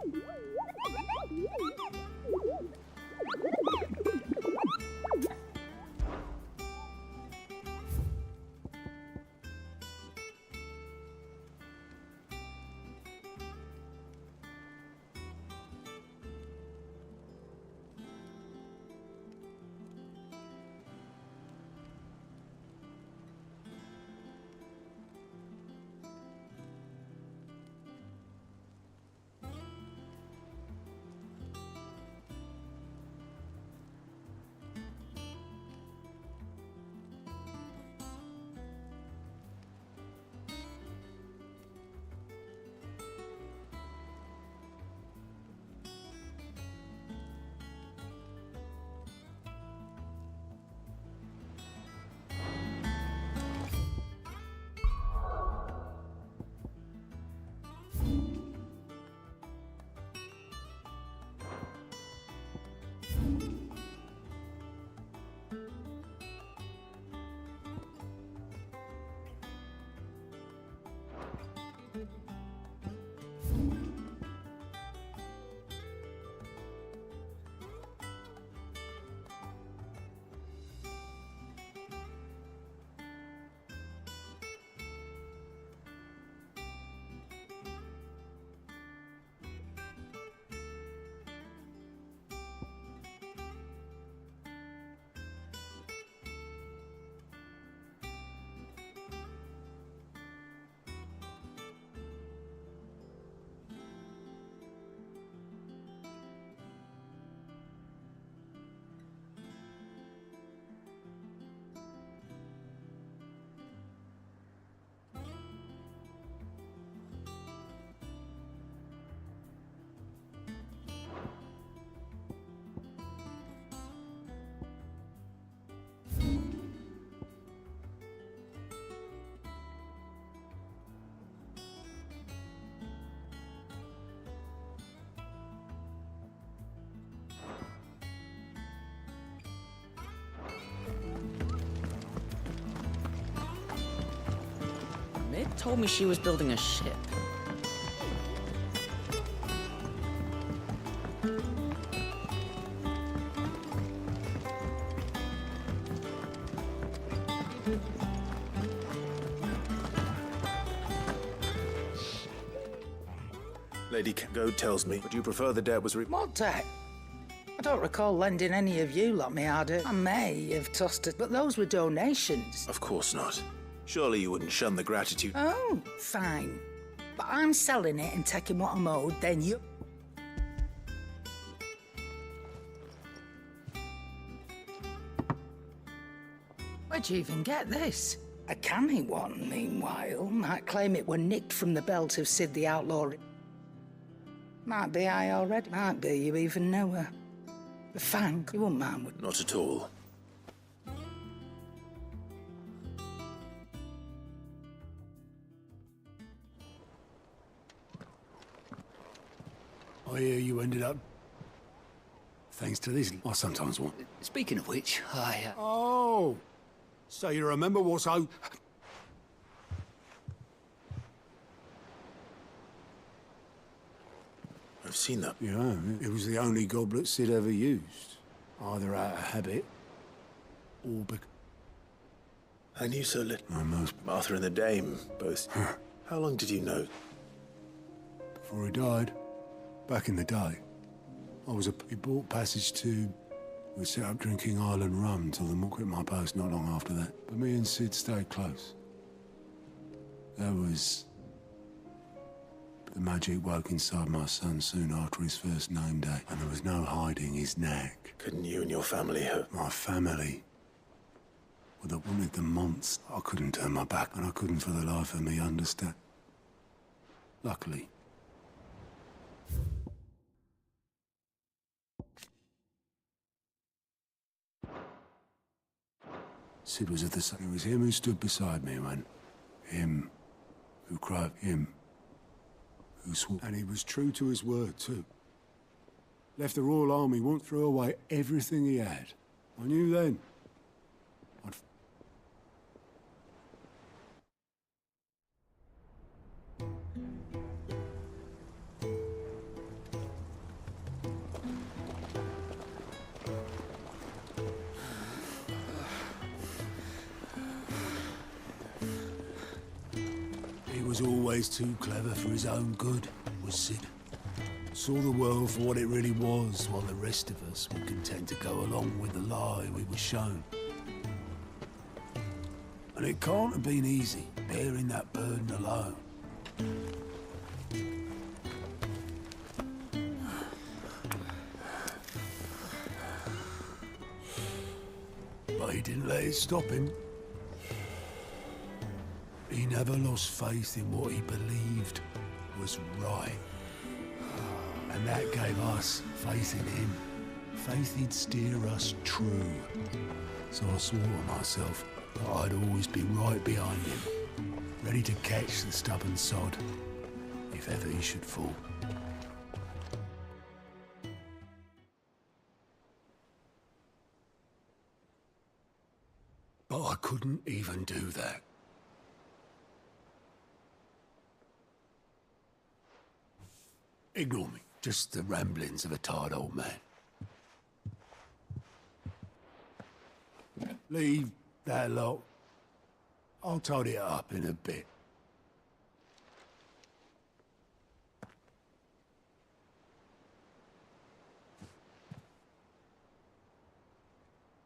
Told me she was building a ship. Lady Goad tells me, but you prefer the debt was What debt? I don't recall lending any of you lot me harder. I may have tossed it, but those were donations. Of course not. Surely you wouldn't shun the gratitude. Oh, fine. But I'm selling it and taking what I'm owed, then you... Where'd you even get this? A canny one, meanwhile, might claim it were nicked from the belt of Sid the Outlaw. Might be I already. Might be you even know her. The Fang, you wouldn't mind, would... Not at all. I hear you ended up... thanks to this. I sometimes want... Speaking of which, Oh! So you remember what's out... I've seen that. Yeah, it was the only goblet Sid ever used. Either out of habit, or because... I knew so little. Almost. Martha and the Dame, both. How long did you know? Before he died. Back in the day. He bought passage to... We set up drinking Island rum till the monk quit my post not long after that. But me and Sid stayed close. There was... The magic woke inside my son soon after his first name day, and there was no hiding his knack. Couldn't you and your family have... My family? Well, they wanted the months. I couldn't turn my back, and I couldn't for the life of me understand. Luckily. Sid was at the side. It was him who stood beside me when... Him who cried. Him who swore. And he was true to his word, too. Left the Royal Army, won't throw away everything he had. I knew then. He was always too clever for his own good, was Sid. Saw the world for what it really was, while the rest of us were content to go along with the lie we were shown. And it can't have been easy, bearing that burden alone. But he didn't let it stop him. He never lost faith in what he believed was right. And that gave us faith in him. Faith he'd steer us true. So I swore to myself that I'd always be right behind him, ready to catch the stubborn sod, if ever he should fall. But I couldn't even do that. Ignore me. Just the ramblings of a tired old man. Leave that lot. I'll tidy it up in a bit.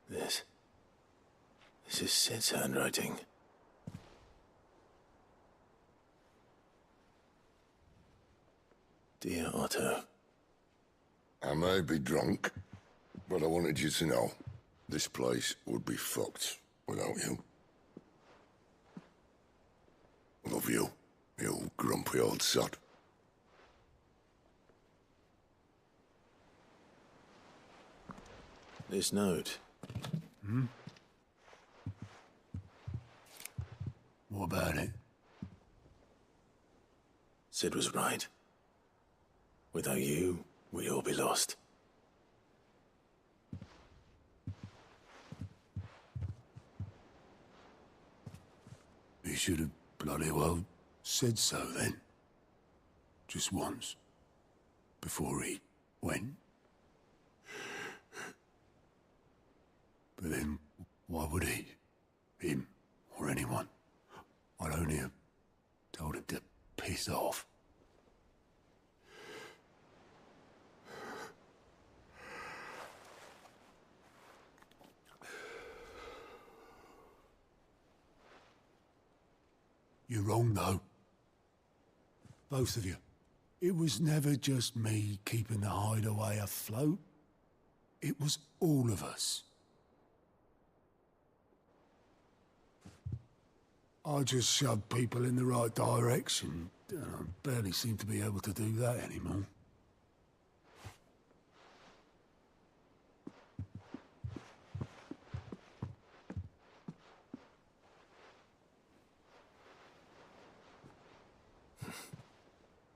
This is Sid's handwriting. Dear Otto. I may be drunk, but I wanted you to know this place would be fucked without you. Love you, you grumpy old sod. This note. Hmm? What about it? Sid was right. Without you, we'd all be lost. He should have bloody well Said so then. Just once. Before he went. But then, why would he? Him, or anyone? I'd only have told him to piss off. You're wrong, though. Both of you. It was never just me keeping the hideaway afloat. It was all of us. I just shoved people in the right direction. I barely seem to be able to do that anymore.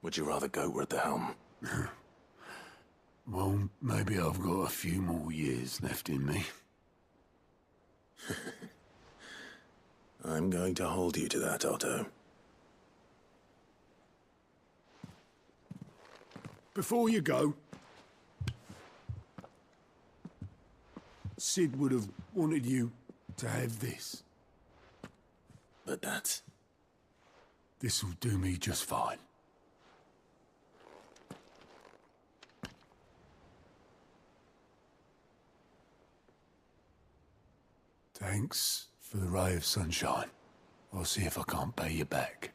Would you rather go at the helm? Well, maybe I've got a few more years left in me. I'm going to hold you to that, Otto. Before you go, Sid would have wanted you to have this. But that's... This'll do me just fine. Thanks for the ray of sunshine. I'll see if I can't pay you back.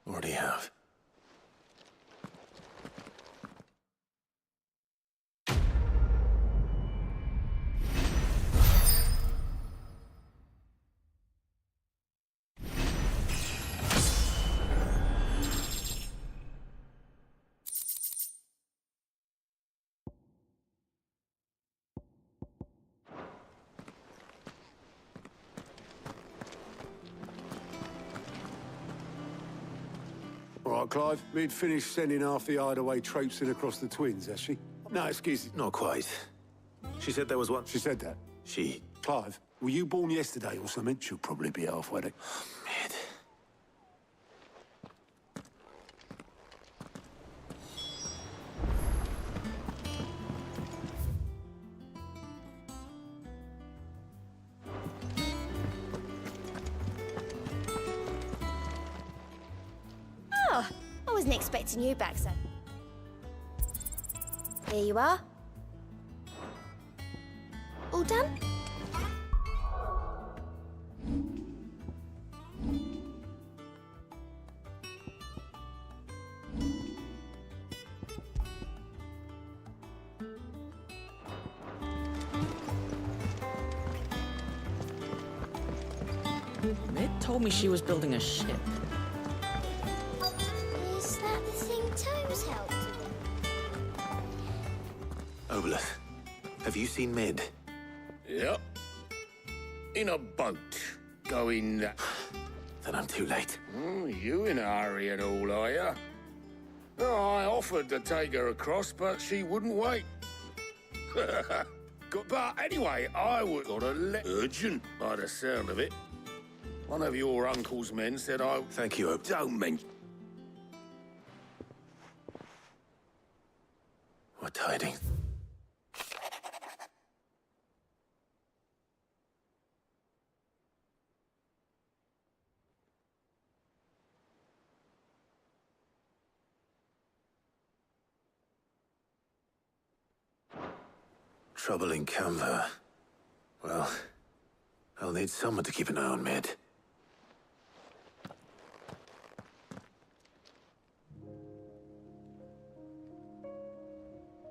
Already have. All right, Clive. We'd finished sending half the hideaway traipsing across the twins, has she? No, excuse me. Not quite. She said there was one... She said that? She... Clive, were you born yesterday or something? She'll probably be halfway there. Mid. Oh, I wasn't expecting you back, son. Here you are. All done? Mid told me she was building a ship. Is that the thing Tomes helped with? Obolus, have you seen Mid? Yep. In a boat. Going... Then I'm too late. Oh, you in a hurry and all, are you? Oh, I offered to take her across, but she wouldn't wait. But anyway, I would got a urgent by the sound of it. One of your uncle's men said I... Thank you, Don't mention... What tidings? Trouble in Canva. Well, I'll need someone to keep an eye on Mid.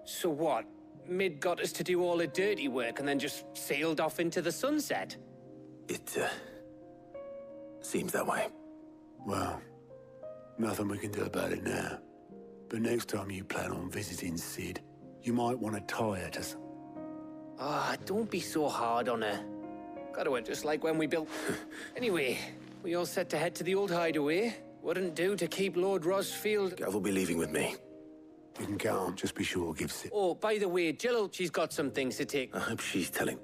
So what? Mid got us to do all the dirty work and then just sailed off into the sunset? It, seems that way. Well, nothing we can do about it now. But next time you plan on visiting Sid, you might want to tie her to some... Ah, don't be so hard on her. Got her just like when we built... Anyway, we all set to head to the old hideaway. Wouldn't do to keep Lord Rosfield... Gav will be leaving with me. You can count on, just be sure to give Sid... Oh, by the way, Jill, she's got some things to take. I hope she's telling.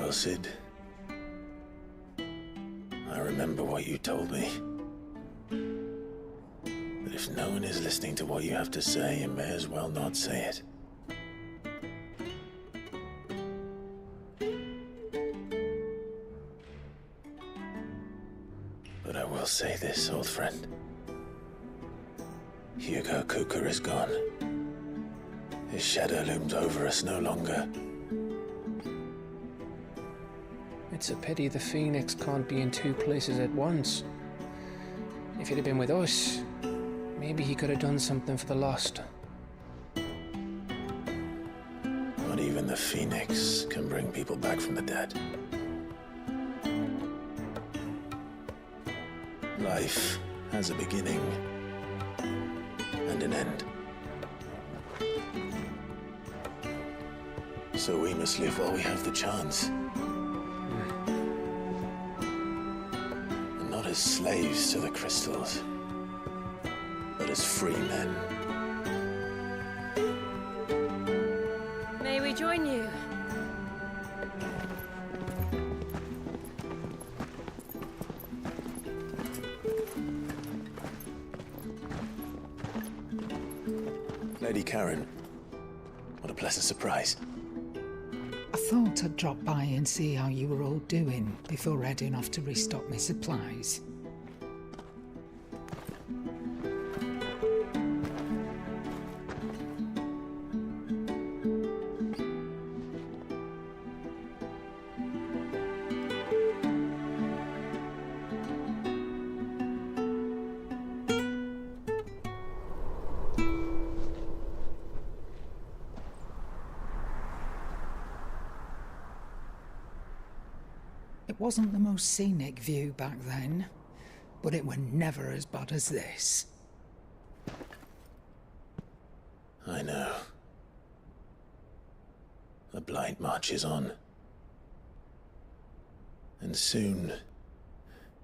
Well, Sid, I remember what you told me. But if no one is listening to what you have to say, you may as well not say it. But I will say this, old friend. Hugo Kuka is gone. His shadow looms over us no longer. It's a pity the Phoenix can't be in two places at once. If he'd have been with us, maybe he could have done something for the lost. Not even the Phoenix can bring people back from the dead. Life has a beginning and an end. So we must live while we have the chance. And not as slaves to the crystals, but as free men. May we join you? Lady Karen, what a pleasant surprise. I thought I'd drop by and see how you were all doing before heading off to restock my supplies. It wasn't the most scenic view back then, but it were never as bad as this. I know. The Blight marches on. And soon,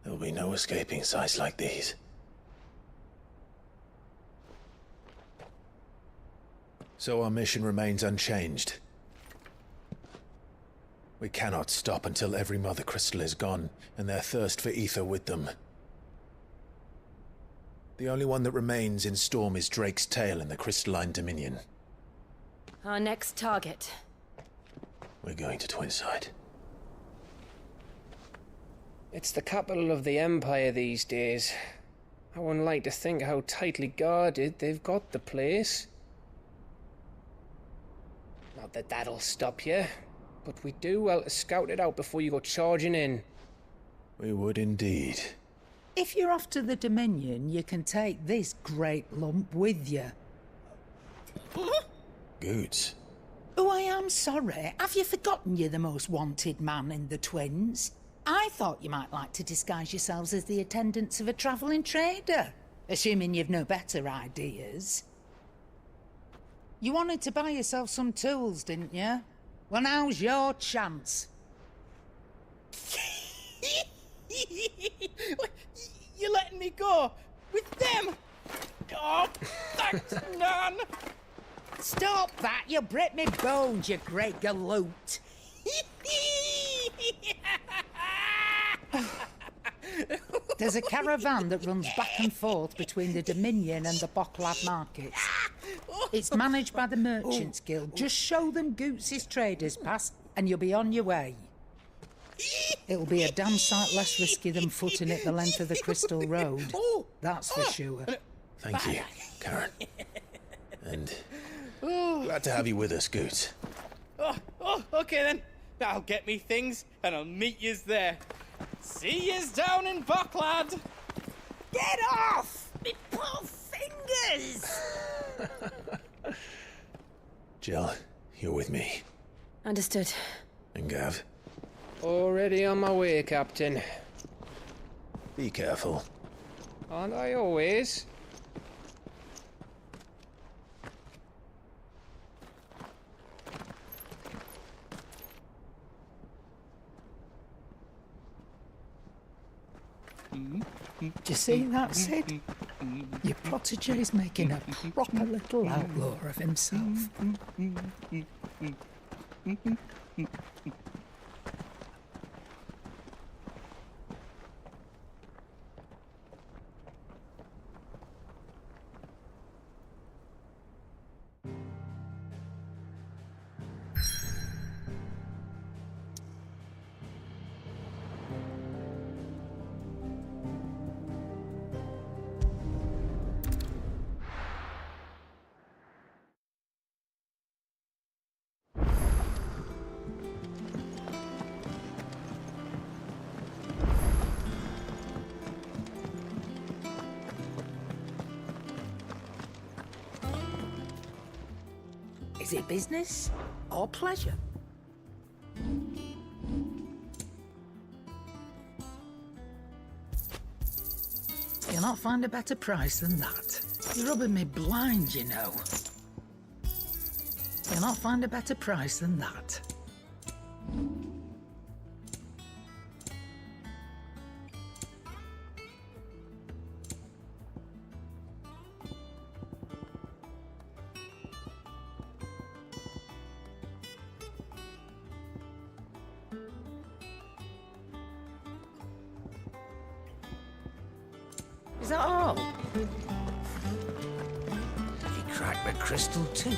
there'll be no escaping sights like these. So our mission remains unchanged. We cannot stop until every Mother Crystal is gone, and their thirst for ether with them. The only one that remains in Storm is Drake's Tail in the Crystalline Dominion. Our next target. We're going to Twinside. It's the capital of the Empire these days. I wouldn't like to think how tightly guarded they've got the place. Not that that'll stop you, but we do well to scout it out before you go charging in. We would indeed. If you're off to the Dominion, you can take this great lump with you. Goods. Oh, I am sorry. Have you forgotten you're the most wanted man in the Twins? I thought you might like to disguise yourselves as the attendants of a travelling trader, assuming you've no better ideas. You wanted to buy yourself some tools, didn't you? Well, now's your chance. You're letting me go with them? Oh, thanks, Nan. Stop that! You'll break me bones, you great galoot. There's a caravan that runs back and forth between the Dominion and the Bocklad markets. It's managed by the Merchants Guild. Just show them Goots' traders pass and you'll be on your way. It'll be a damn sight less risky than footing it the length of the Crystal Road. That's for sure. Thank you, Karen. And glad to have you with us, Goots. Okay then. I'll get me things and I'll meet yous there. See yous down in Bocklad. Get off! Me poor fingers! Jill, you're with me. Understood. And Gav? Already on my way, Captain. Be careful. Aren't I always? Do you see that, Sid? Your protégé's making a proper little outlaw of himself. Is it business or pleasure? You'll not find a better price than that. You're rubbing me blind, you know. You'll not find a better price than that. Is that all? He cracked the crystal too.